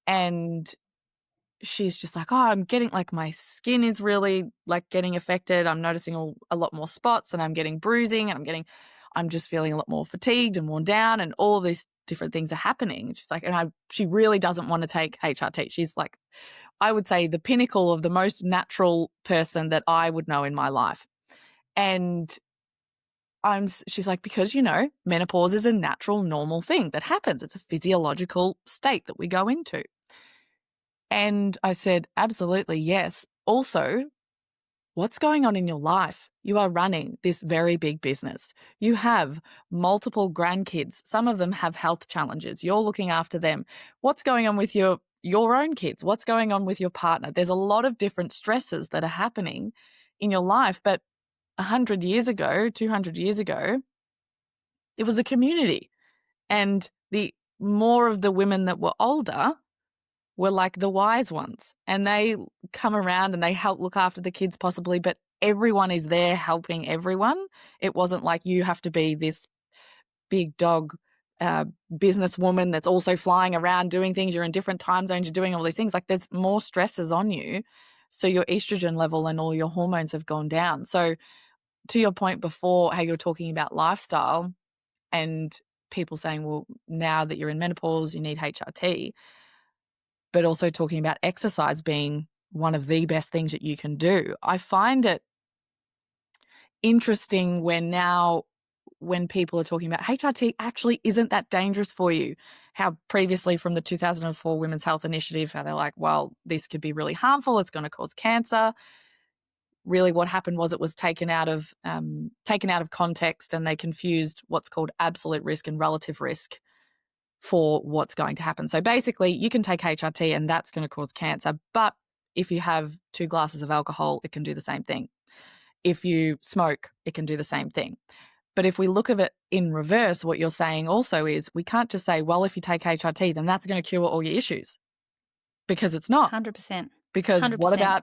And she's just like, "Oh, I'm getting like my skin is really like getting affected. I'm noticing a lot more spots and I'm getting bruising and I'm just feeling a lot more fatigued and worn down and all these different things are happening." And she's like, she really doesn't want to take HRT. She's like, I would say the pinnacle of the most natural person that I would know in my life. And she's like, because, menopause is a natural, normal thing that happens. It's a physiological state that we go into. And I said, absolutely, yes. Also, what's going on in your life? You are running this very big business. You have multiple grandkids. Some of them have health challenges. You're looking after them. What's going on with your own kids? What's going on with your partner? There's a lot of different stresses that are happening in your life. But 100 years ago, 200 years ago, it was a community. And the more of the women that were older were like the wise ones, and they come around and they help look after the kids possibly, but everyone is there helping everyone. It wasn't like you have to be this big dog businesswoman that's also flying around doing things. You're in different time zones. You're doing all these things. Like there's more stresses on you. So your estrogen level and all your hormones have gone down. So to your point before, how you're talking about lifestyle and people saying, well, now that you're in menopause, you need HRT, but also talking about exercise being one of the best things that you can do. I find it interesting when people are talking about HRT actually isn't that dangerous for you. How previously from the 2004 Women's Health Initiative, how they're like, well, this could be really harmful. It's going to cause cancer. Really what happened was it was taken out of context, and they confused what's called absolute risk and relative risk for what's going to happen. So basically, you can take HRT and that's going to cause cancer, but if you have 2 glasses of alcohol, it can do the same thing. If you smoke, it can do the same thing. But if we look at it in reverse, what you're saying also is we can't just say, well, if you take HRT, then that's going to cure all your issues, because it's not. 100%. Because what 100%. about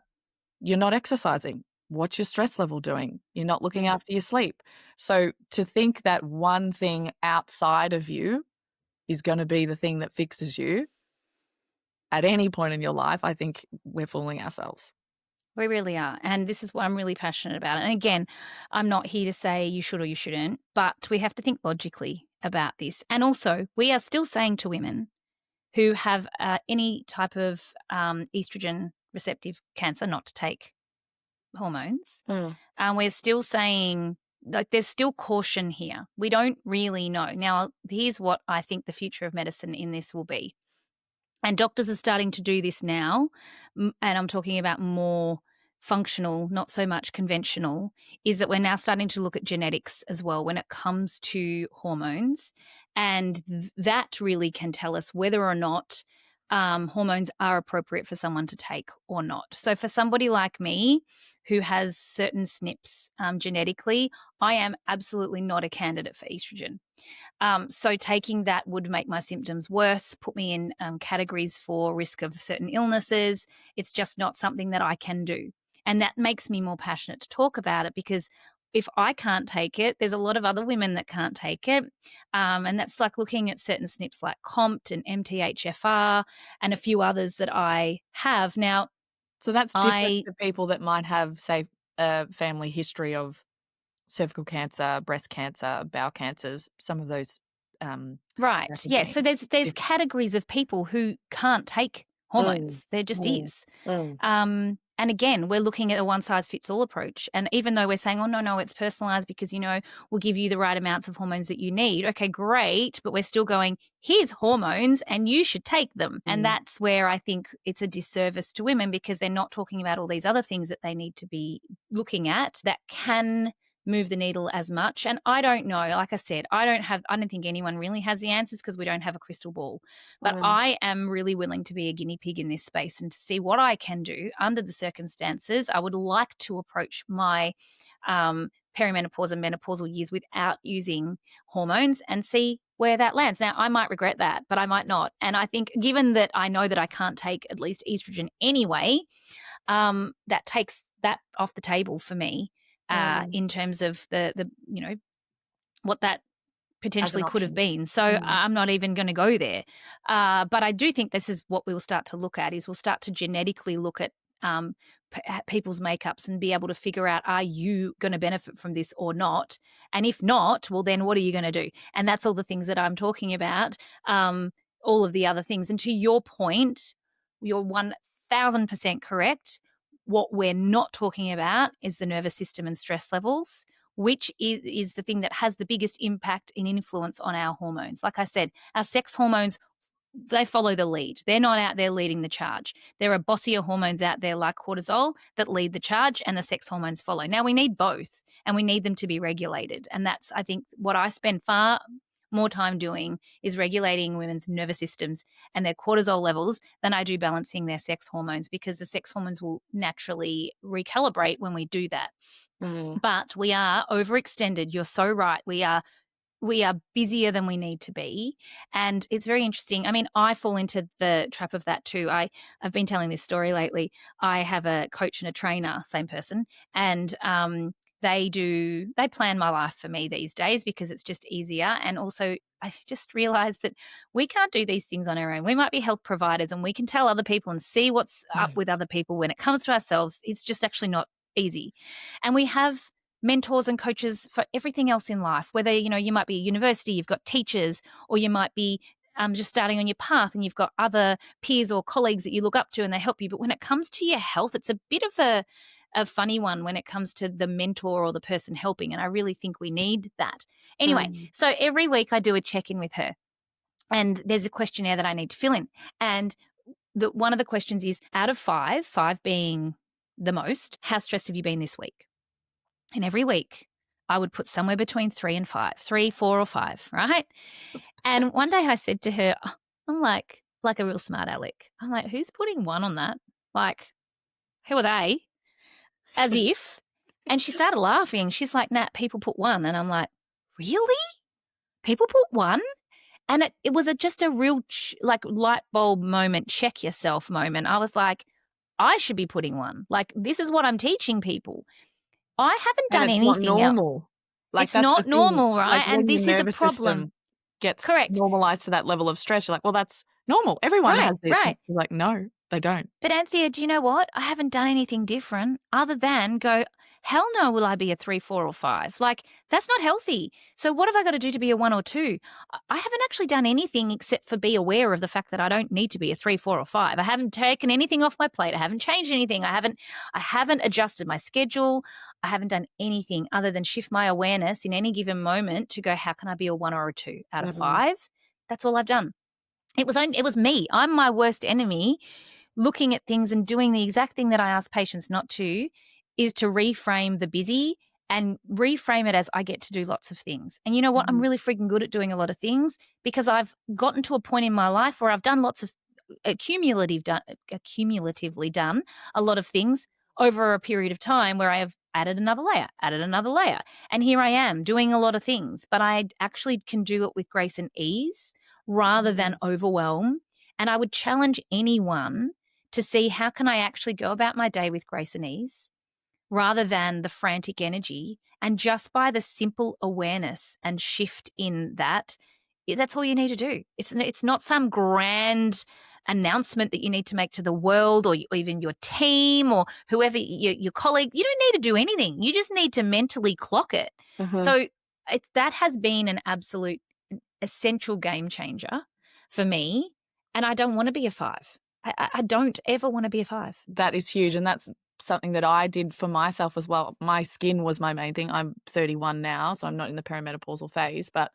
you're not exercising? What's your stress level doing? You're not looking Mm. after your sleep. So to think that one thing outside of you is going to be the thing that fixes you at any point in your life, I think we're fooling ourselves. We really are. And this is what I'm really passionate about. And again, I'm not here to say you should or you shouldn't, but we have to think logically about this. And also, we are still saying to women who have any type of estrogen receptive cancer not to take hormones. Mm. We're still saying, like, there's still caution here. We don't really know. Now, here's what I think the future of medicine in this will be. And doctors are starting to do this now, and I'm talking about more functional, not so much conventional, is that we're now starting to look at genetics as well when it comes to hormones. And that really can tell us whether or not hormones are appropriate for someone to take or not. So for somebody like me who has certain SNPs genetically, I am absolutely not a candidate for estrogen. So taking that would make my symptoms worse, put me in categories for risk of certain illnesses. It's just not something that I can do. And that makes me more passionate to talk about it, because if I can't take it, there's a lot of other women that can't take it. And that's like looking at certain SNPs like COMT and MTHFR and a few others that I have. Now, So that's different I to people that might have, say, a family history of cervical cancer, breast cancer, bowel cancers, some of those Right. genetic Yeah. So genes. there's Different. categories of people who can't take Mm, hormones. There just mm, is. mm. And again, we're looking at a one-size-fits-all approach. And even though we're saying, oh, no, it's personalized because, we'll give you the right amounts of hormones that you need. Okay, great. But we're still going, here's hormones and you should take them. And Mm. that's where I think it's a disservice to women, because they're not talking about all these other things that they need to be looking at that can move the needle as much. And I don't know, like I said, I don't think anyone really has the answers because we don't have a crystal ball. But Mm. I am really willing to be a guinea pig in this space and to see what I can do under the circumstances. I would like to approach my perimenopause and menopausal years without using hormones and see where that lands. Now, I might regret that, but I might not. And I think, given that I know that I can't take at least estrogen anyway, that takes that off the table for me, Mm. in terms of the what that As an potentially could have option. been. So Mm. I'm not even going to go there. But I do think this is what we'll start to look at, is we'll start to genetically look at people's makeups and be able to figure out, are you going to benefit from this or not? And if not, well, then what are you going to do? And that's all the things that I'm talking about, all of the other things. And to your point, you're 1000% correct. What we're not talking about is the nervous system and stress levels, which is the thing that has the biggest impact and influence on our hormones. Like I said, our sex hormones, they follow the lead. They're not out there leading the charge. There are bossier hormones out there like cortisol that lead the charge, and the sex hormones follow. Now, we need both, and we need them to be regulated. And that's, I think, what I spend far more time doing, is regulating women's nervous systems and their cortisol levels, than I do balancing their sex hormones, because the sex hormones will naturally recalibrate when we do that. Mm. But we are overextended. You're so right. We are busier than we need to be. And it's very interesting. I mean, I fall into the trap of that too. I've been telling this story lately. I have a coach and a trainer, same person, and they plan my life for me these days because it's just easier. And also, I just realized that we can't do these things on our own. We might be health providers and we can tell other people and see what's up with other people. When it comes to ourselves, it's just actually not easy. And we have mentors and coaches for everything else in life, whether, you might be a university, you've got teachers, or you might be just starting on your path and you've got other peers or colleagues that you look up to and they help you. But when it comes to your health, it's a bit of a funny one when it comes to the mentor or the person helping. And I really think we need that. Anyway, Mm. so every week I do a check-in with her, and there's a questionnaire that I need to fill in. And one of the questions is, out of five being the most, how stressed have you been this week? And every week I would put somewhere between 3 and 5, 3, 4, or 5, right? And one day I said to her, I'm like a real smart aleck. I'm like, who's putting 1 on that? Like, who are they? As if. And she started laughing. She's like, Nat, people put 1. And I'm like, really? People put 1? And it was just a real light bulb moment, check yourself moment. I was like, I should be putting 1. Like, this is what I'm teaching people. I haven't And done it's not anything else. normal. Like, It's that's the not thing. normal, Like, right? And when your this is a nervous problem. system gets Correct. normalized to that level of stress, you're like, well, that's normal. Everyone Right, has this. And right. you're like, no, they don't. But Anthea, do you know what? I haven't done anything different other than go, hell no, will I be a 3, 4, or 5? Like, that's not healthy. So what have I got to do to be a 1 or 2? I haven't actually done anything except for be aware of the fact that I don't need to be a 3, 4, or 5. I haven't taken anything off my plate. I haven't changed anything. I haven't adjusted my schedule. I haven't done anything other than shift my awareness in any given moment to go, how can I be a 1 or a 2 out of Mhm. 5? That's all I've done. It was me. I'm my worst enemy. Looking at things and doing the exact thing that I ask patients not to, is to reframe the busy and reframe it as, I get to do lots of things. And you know what? I'm Mhm. really freaking good at doing a lot of things because I've gotten to a point in my life where I've done lots of accumulatively done a lot of things over a period of time where I have added another layer. And here I am doing a lot of things, but I actually can do it with grace and ease rather than Mhm. overwhelm. And I would challenge anyone to see, how can I actually go about my day with grace and ease rather than the frantic energy. And just by the simple awareness and shift in that, that's all you need to do. It's not some grand announcement that you need to make to the world, or even your team or whoever, your colleague. You don't need to do anything. You just need to mentally clock it. Mhm. So that has been an absolute essential game changer for me. And I don't want to be a 5. I don't ever want to be a 5. That is huge. And that's something that I did for myself as well. My skin was my main thing. I'm 31 now, so I'm not in the perimenopausal phase, but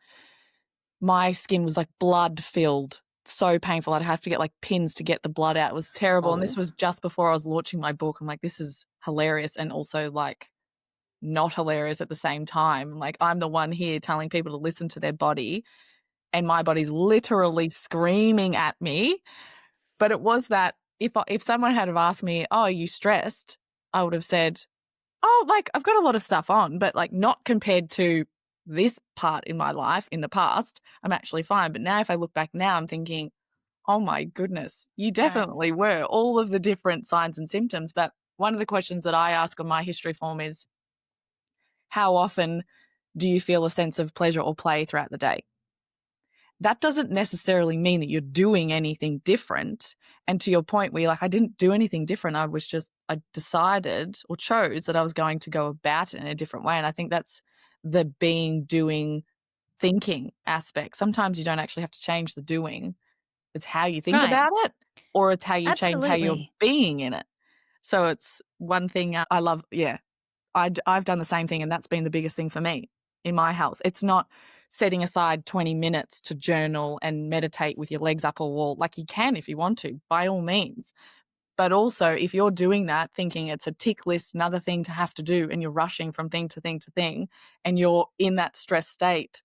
my skin was like blood filled, so painful. I'd have to get like pins to get the blood out. It was terrible. And this Oh, was just before I was launching my book. I'm like, this is hilarious and also like not hilarious at the same time. Like, I'm the one here telling people to listen to their body, and my body's literally screaming at me. But it was that if someone had have asked me, "Oh, are you stressed?" I would have said, "Oh, like I've got a lot of stuff on, but like not compared to this part in my life in the past. I'm actually fine." But now if I look back now, I'm thinking, "Oh my goodness, you Right. definitely were." All of the different signs and symptoms. But one of the questions that I ask on my history form is, how often do you feel a sense of pleasure or play throughout the day? That doesn't necessarily mean that you're doing anything different. And to your point where you're like, I didn't do anything different. I decided or chose that I was going to go about it in a different way. And I think that's the being, doing, thinking aspect. Sometimes you don't actually have to change the doing. It's how you think Right. about it, or it's how you change how you're Absolutely. being in it. So it's one thing I love. Yeah, I've done the same thing, and that's been the biggest thing for me in my health. It's not setting aside 20 minutes to journal and meditate with your legs up a wall. Like, you can if you want to, by all means. But also, if you're doing that thinking it's a tick list, another thing to have to do, and you're rushing from thing to thing to thing, and you're in that stress state,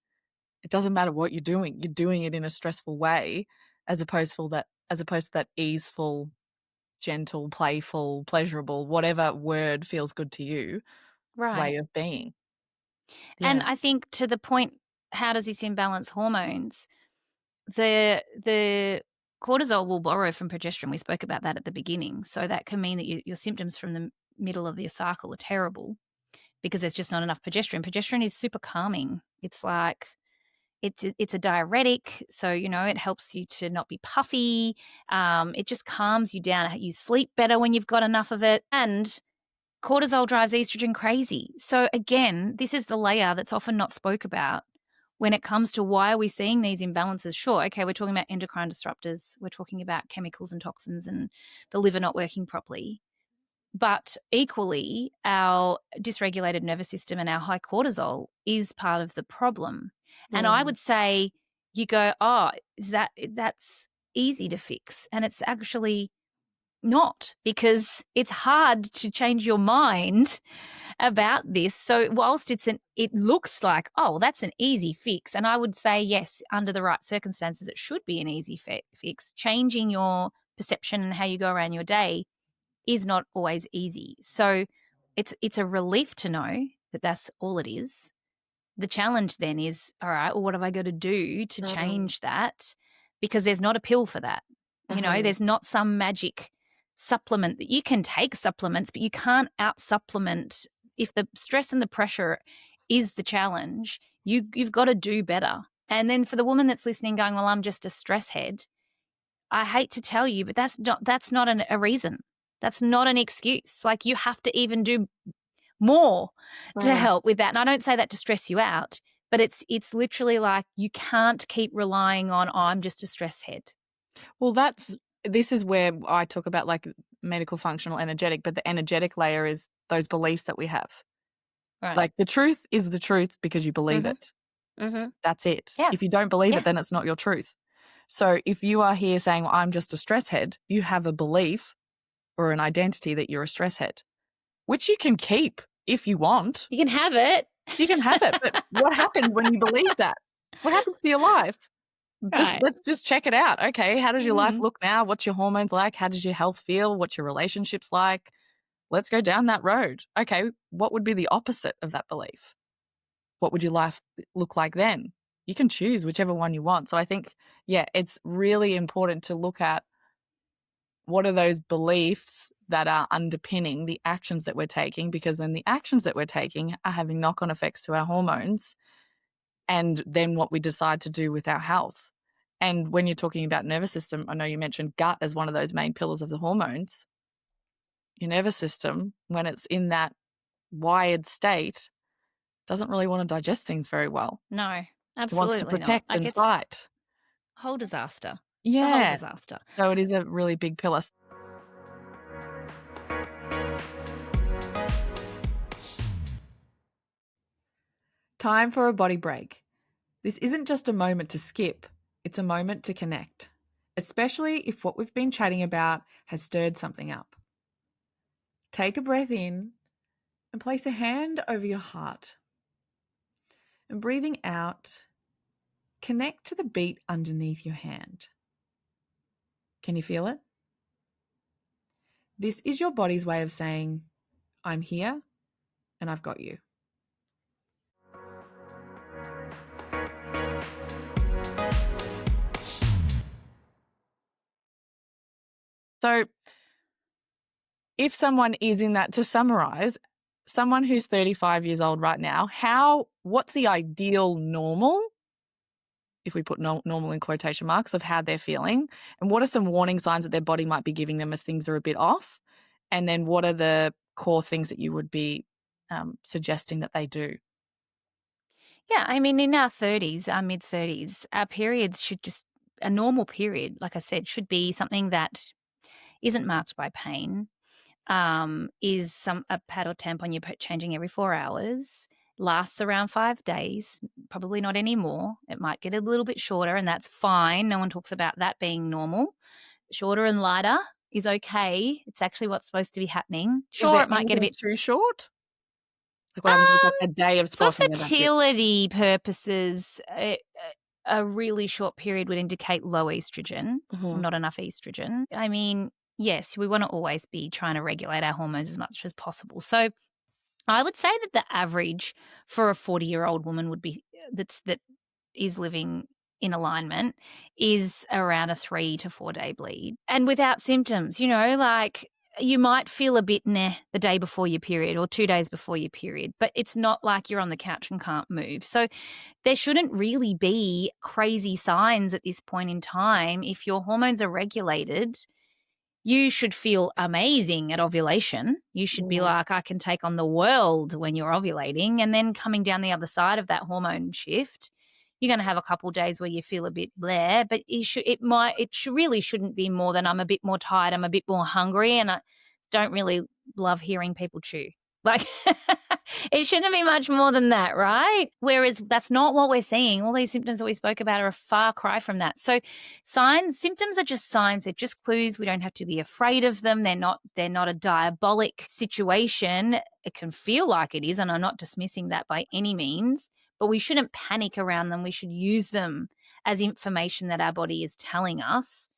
it doesn't matter what you're doing. You're doing it in a stressful way, as opposed to that easeful, gentle, playful, pleasurable, whatever word feels good to you, Right. way of being. And Yeah. I think to the point, how does this imbalance hormones? The cortisol will borrow from progesterone. We spoke about that at the beginning. So that can mean that your symptoms from the middle of your cycle are terrible because there's just not enough progesterone. Progesterone is super calming. It's like it's a diuretic, so it helps you to not be puffy. It just calms you down. You sleep better when you've got enough of it, and cortisol drives estrogen crazy. So again, this is the layer that's often not spoke about when it comes to why are we seeing these imbalances. Sure, okay, we're talking about endocrine disruptors, we're talking about chemicals and toxins and the liver not working properly. But equally, our dysregulated nervous system and our high cortisol is part of the problem. And I Yeah. would say you go, oh, that's easy to fix. And it's actually not, because it's hard to change your mind about this. So whilst it looks like, oh, well, that's an easy fix. And I would say, yes, under the right circumstances, it should be an easy fix. Changing your perception and how you go around your day is not always easy. So it's a relief to know that that's all it is. The challenge then is, all right, well, what have I got to do to mm, change that? Because there's not a pill for that. mhm. There's not some magic supplement that you can take supplements, but you can't out supplement. If the stress and the pressure is the challenge, you've got to do better. And then for the woman that's listening going, well, I'm just a stress head, I hate to tell you, but that's not a reason. That's not an excuse. Like, you have to even do more to Mm, help with that. And I don't say that to stress you out, but it's literally like you can't keep relying on, oh, I'm just a stress head. Well, this is where I talk about like medical, functional, energetic, but the energetic layer is those beliefs that we have. Right. Like, the truth is the truth because you believe mhm, it. mhm. That's it. Yeah. If you don't believe it, Yeah. then it's not your truth. So if you are here saying, well, I'm just a stress head, you have a belief or an identity that you're a stress head, which you can keep if you want. You can have it. You can have it. But what happens when you believe that? What happens to your life? Right. Let's just check it out. Okay, how does your life Mhm. look now? What's your hormones like? How does your health feel? What's your relationships like? Let's go down that road. Okay, what would be the opposite of that belief? What would your life look like then? You can choose whichever one you want. So I think, yeah, it's really important to look at what are those beliefs that are underpinning the actions that we're taking, because then the actions that we're taking are having knock-on effects to our hormones and then what we decide to do with our health. And when you're talking about nervous system, I know you mentioned gut as one of those main pillars of the hormones. Your nervous system, when it's in that wired state, doesn't really want to digest things very well. No, It wants to absolutely not. protect Like, and it's fight. a whole disaster. It's a whole Yeah. disaster. So it is a really big pillar. time for a body break. This isn't just a moment to skip, it's a moment to connect, especially if what we've been chatting about has stirred something up. Take a breath in and place a hand over your heart. And breathing out, connect to the beat underneath your hand. Can you feel it? This is your body's way of saying, I'm here and I've got you. So, if someone is in that, to summarize, someone who's 35 years old right now, what's the ideal normal, if we put normal in quotation marks, of how they're feeling? And what are some warning signs that their body might be giving them if things are a bit off? And then what are the core things that you would be suggesting that they do? Yeah, I mean, in our 30s, our mid 30s, our periods should just, a normal period, like I said, should be something that isn't marked by pain, is a pad or tampon you're changing every 4 hours, lasts around 5 days, probably not anymore. It might get a little bit shorter, and that's fine. No one talks about that being normal. Shorter and lighter is okay. It's actually what's supposed to be happening. Is Sure, there it might get a anything bit. too short? Like what happens with like Um, a day of for spotting and that's it? fertility purposes, a really short period would indicate low estrogen, or Mhm. not enough estrogen. I mean, yes, we want to always be trying to regulate our hormones as much as possible. So I would say that the average for a 40-year-old woman would be that is living in alignment is around a 3 to 4 day bleed. And without symptoms, like you might feel a bit the day before your period or 2 days before your period, but it's not like you're on the couch and can't move. So there shouldn't really be crazy signs at this point in time. If your hormones are regulated, you should feel amazing at ovulation. You should be Mm. like, I can take on the world when you're ovulating. And then coming down the other side of that hormone shift, you're going to have a couple of days where you feel a bit bleh, but really shouldn't be more than I'm a bit more tired, I'm a bit more hungry, and I don't really love hearing people chew. Like, it shouldn't be much more than that, right? Whereas that's not what we're seeing. All these symptoms that we spoke about are a far cry from that. So symptoms are just signs. They're just clues. We don't have to be afraid of them. They're not a diabolic situation. It can feel like it is, and I'm not dismissing that by any means, but we shouldn't panic around them. We should use them as information that our body is telling us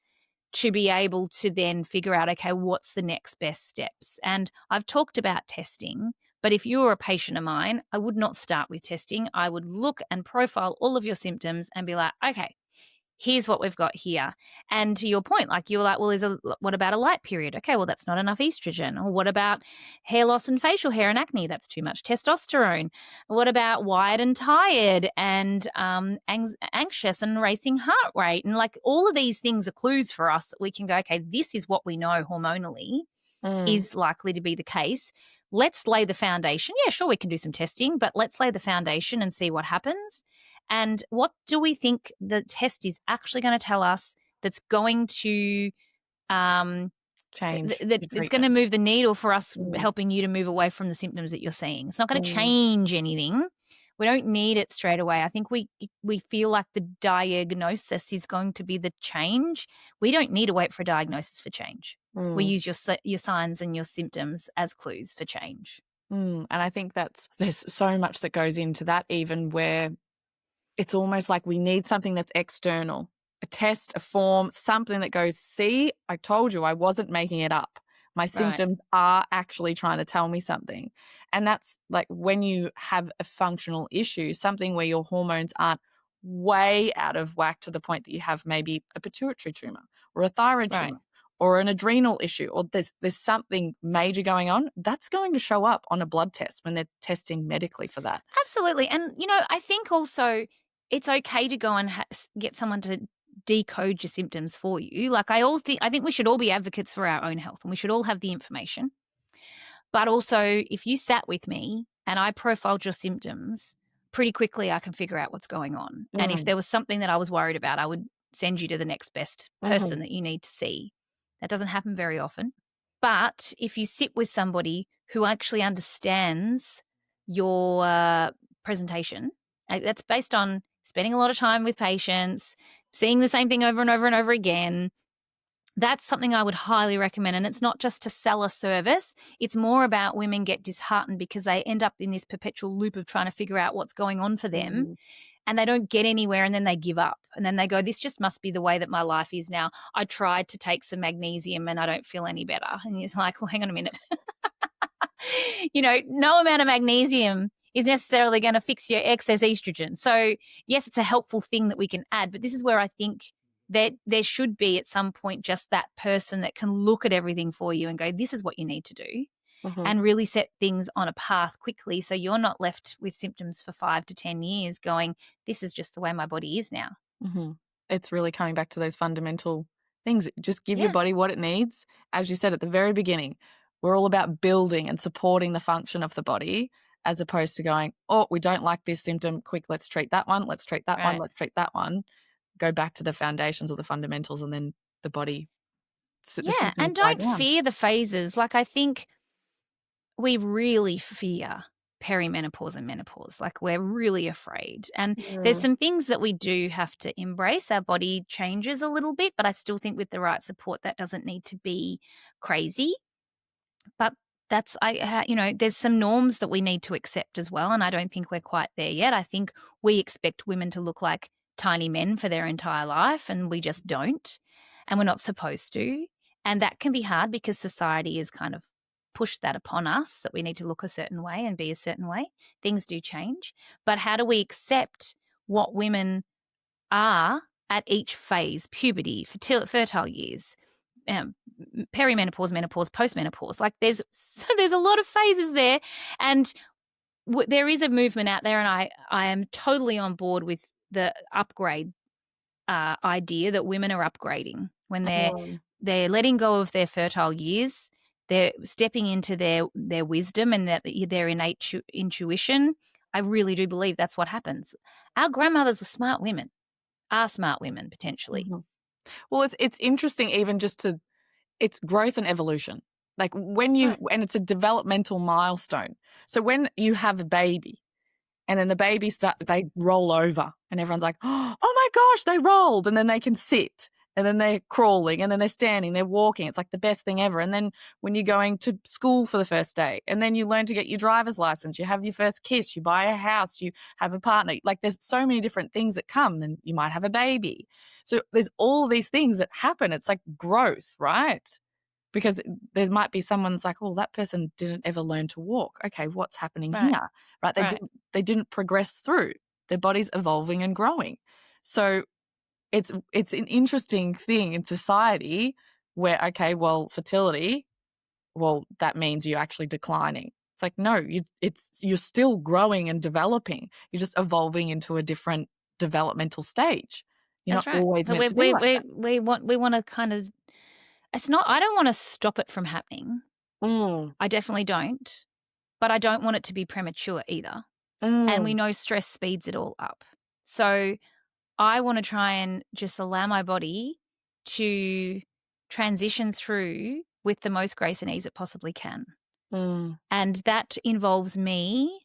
to be able to then figure out, okay, what's the next best steps? And I've talked about testing, but if you were a patient of mine, I would not start with testing. I would look and profile all of your symptoms and be like, okay, here's what we've got here. And to your point, like you were like, well, what about a light period? Okay, well, that's not enough estrogen. Or what about hair loss and facial hair and acne? That's too much testosterone. What about wired and tired and anxious and racing heart rate? And like all of these things are clues for us that we can go, okay, this is what we know hormonally Mm. is likely to be the case. Let's lay the foundation. Yeah, sure, we can do some testing, but let's lay the foundation and see what happens. And what do we think the test is actually going to tell us that's going to um, Change that your it's going to treatment. move the needle for us, Mm. helping you to move away from the symptoms that you're seeing? It's not going to Mm. change anything. We don't need it straight away. I think we feel like the diagnosis is going to be the change. We don't need to wait for a diagnosis for change. We Mm. use your signs and your symptoms as clues for change. And I think there's so much that goes into that, even where it's almost like we need something that's external, a test, a form, something that goes, see, I told you I wasn't making it up. My Right, symptoms are actually trying to tell me something. And that's like when you have a functional issue, something where your hormones aren't way out of whack to the point that you have maybe a pituitary tumor or a thyroid right. tumor or an adrenal issue, or there's something major going on, that's going to show up on a blood test when they're testing medically for that. Absolutely. And, I think also it's okay to go and get someone to decode your symptoms for you. Like I think we should all be advocates for our own health and we should all have the information. But also, if you sat with me and I profiled your symptoms, pretty quickly I can figure out what's going on. And if Mm. there was something that I was worried about, I would send you to the next best person Mhm. that you need to see. That doesn't happen very often. But if you sit with somebody who actually understands your presentation. That's based on spending a lot of time with patients, seeing the same thing over and over and over again. That's something I would highly recommend. And it's not just to sell a service. It's more about women get disheartened because they end up in this perpetual loop of trying to figure out what's going on for them, Mm. and they don't get anywhere, and then they give up. And then they go, this just must be the way that my life is now. I tried to take some magnesium and I don't feel any better. And it's like, well, hang on a minute. No amount of magnesium is necessarily going to fix your excess estrogen. So yes, it's a helpful thing that we can add, but this is where I think that there should be at some point just that person that can look at everything for you and go, this is what you need to do, Mhm. and really set things on a path quickly so you're not left with symptoms for 5 to 10 years going, this is just the way my body is now. Mhm. It's really coming back to those fundamental things. Just give your Yeah, body what it needs. As you said at the very beginning, we're all about building and supporting the function of the body as opposed to going, "Oh, we don't like this symptom. Quick, let's treat that one. Let's treat that one. right. Let's treat that one." Go back to the foundations or the fundamentals, and then the body, the Yeah, symptoms and die don't down. fear the phases. Like, I think we really fear perimenopause and menopause. Like, we're really afraid. And there's Mm. some things that we do have to embrace. Our body changes a little bit, but I still think with the right support, that doesn't need to be crazy. But there's some norms that we need to accept as well. And I don't think we're quite there yet. I think we expect women to look like tiny men for their entire life, and we just don't. And we're not supposed to. And that can be hard because society has kind of pushed that upon us, that we need to look a certain way and be a certain way. Things do change. But how do we accept what women are at each phase? Puberty, fertile years, um, perimenopause, menopause, postmenopause. Like, there's a lot of phases there, and there is a movement out there, and I am totally on board with the upgrade idea that women are upgrading when Mm. they're letting go of their fertile years. They're stepping into their wisdom and their innate intuition. I really do believe that's what happens. Our grandmothers were smart women, are smart women potentially. Mhm. Well, it's interesting even just to it's growth and evolution. Like Right, and it's a developmental milestone. So when you have a baby and then the baby they roll over and everyone's like, oh my gosh, they rolled. And then they can sit and then they're crawling and then they're standing, they're walking. It's like the best thing ever. And then when you're going to school for the first day and then you learn to get your driver's license, you have your first kiss, you buy a house, you have a partner. Like there's so many different things that come. Then you might have a baby. So there's all these things that happen. It's like growth, right? Because there might be someone that's like, oh, that person didn't ever learn to walk. Okay, what's happening right, here? Right? right. They didn't progress through. Their body's evolving and growing. So it's an interesting thing in society where, okay, well, fertility, well, that means you're actually declining. It's like, no, you're still growing and developing. You're just evolving into a different developmental stage. You're That's not right. always But meant to be like that. we want to kind of. It's not. I don't want to stop it from happening. Mm, I definitely don't. But I don't want it to be premature either. And we mm, know stress speeds it all up. So I want to try and just allow my body to transition through with the most grace and ease it possibly can. mm, And that involves me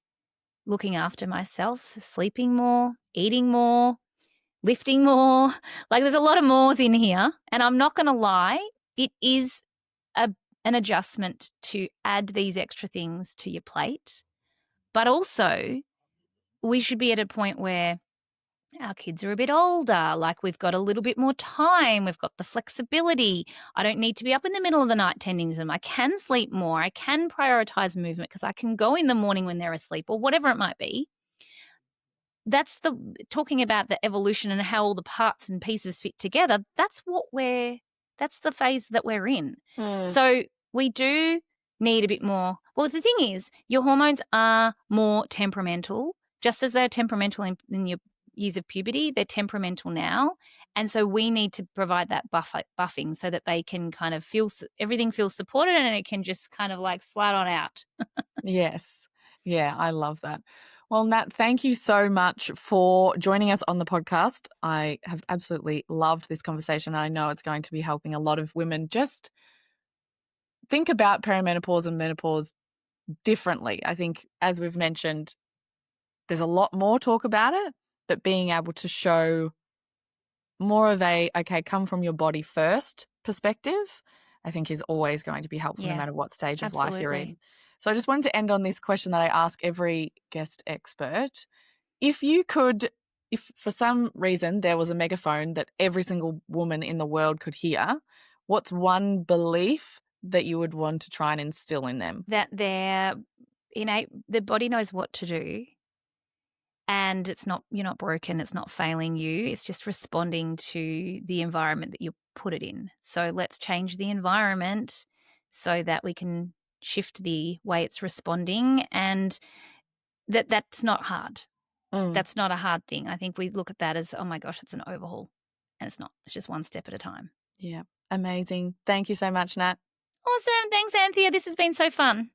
looking after myself, sleeping more, eating more, lifting more. Like, there's a lot of mores in here. And I'm not going to lie, it is a, an adjustment to add these extra things to your plate. But also, we should be at a point where our kids are a bit older, like we've got a little bit more time, we've got the flexibility. I don't need to be up in the middle of the night tending to them. I can sleep more. I can prioritize movement because I can go in the morning when they're asleep or whatever it might be. That's the talking about the evolution and how all the parts and pieces fit together. That's the phase that we're in. mm, So we do need a bit more. Well, the thing is, your hormones are more temperamental, just as they're temperamental in your years of puberty. They're temperamental now, and so we need to provide that buffing so that they can kind of everything feels supported and it can just kind of like slide on out. yes. Yeah, I love that. Well, Nat, thank you so much for joining us on the podcast. I have absolutely loved this conversation. I know it's going to be helping a lot of women just think about perimenopause and menopause differently. I think, as we've mentioned, There's a lot more talk about it, but being able to show more of a, okay, come from your body first perspective, I think is always going to be helpful no Yeah, matter what stage of life you're absolutely. in. So I just wanted to end on this question that I ask every guest expert. If you could, if for some reason there was a megaphone that every single woman in the world could hear, what's one belief that you would want to try and instill in them? That their innate the body knows what to do, and it's not you're not broken, it's not failing you, it's just responding to the environment that you put it in. So let's change the environment so that we can shift the way it's responding, and that's not hard. Mm, That's not a hard thing. I think we look at that as, "Oh my gosh, it's an overhaul." And it's not. It's just one step at a time. yeah, amazing. Thank you so much, Nat. Awesome. Thanks, Anthea. This has been so fun.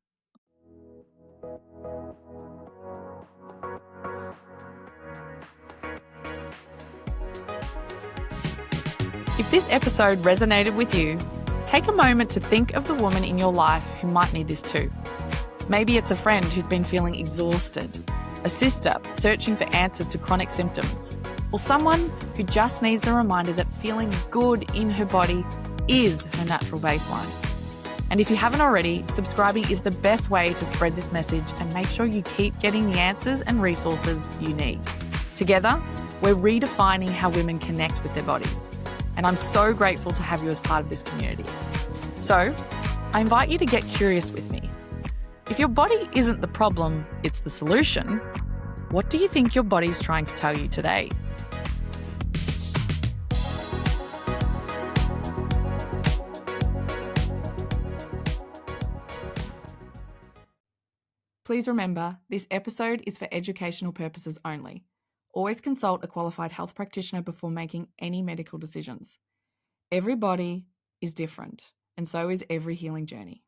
If this episode resonated with you, take a moment to think of the woman in your life who might need this too. Maybe it's a friend who's been feeling exhausted, a sister searching for answers to chronic symptoms, or someone who just needs the reminder that feeling good in her body is her natural baseline. And if you haven't already, subscribing is the best way to spread this message and make sure you keep getting the answers and resources you need. Together, we're redefining how women connect with their bodies. And I'm so grateful to have you as part of this community. So, I invite you to get curious with me. If your body isn't the problem, it's the solution, what do you think your body's trying to tell you today? Please remember, this episode is for educational purposes only. Always consult a qualified health practitioner before making any medical decisions. Every body is different, and so is every healing journey.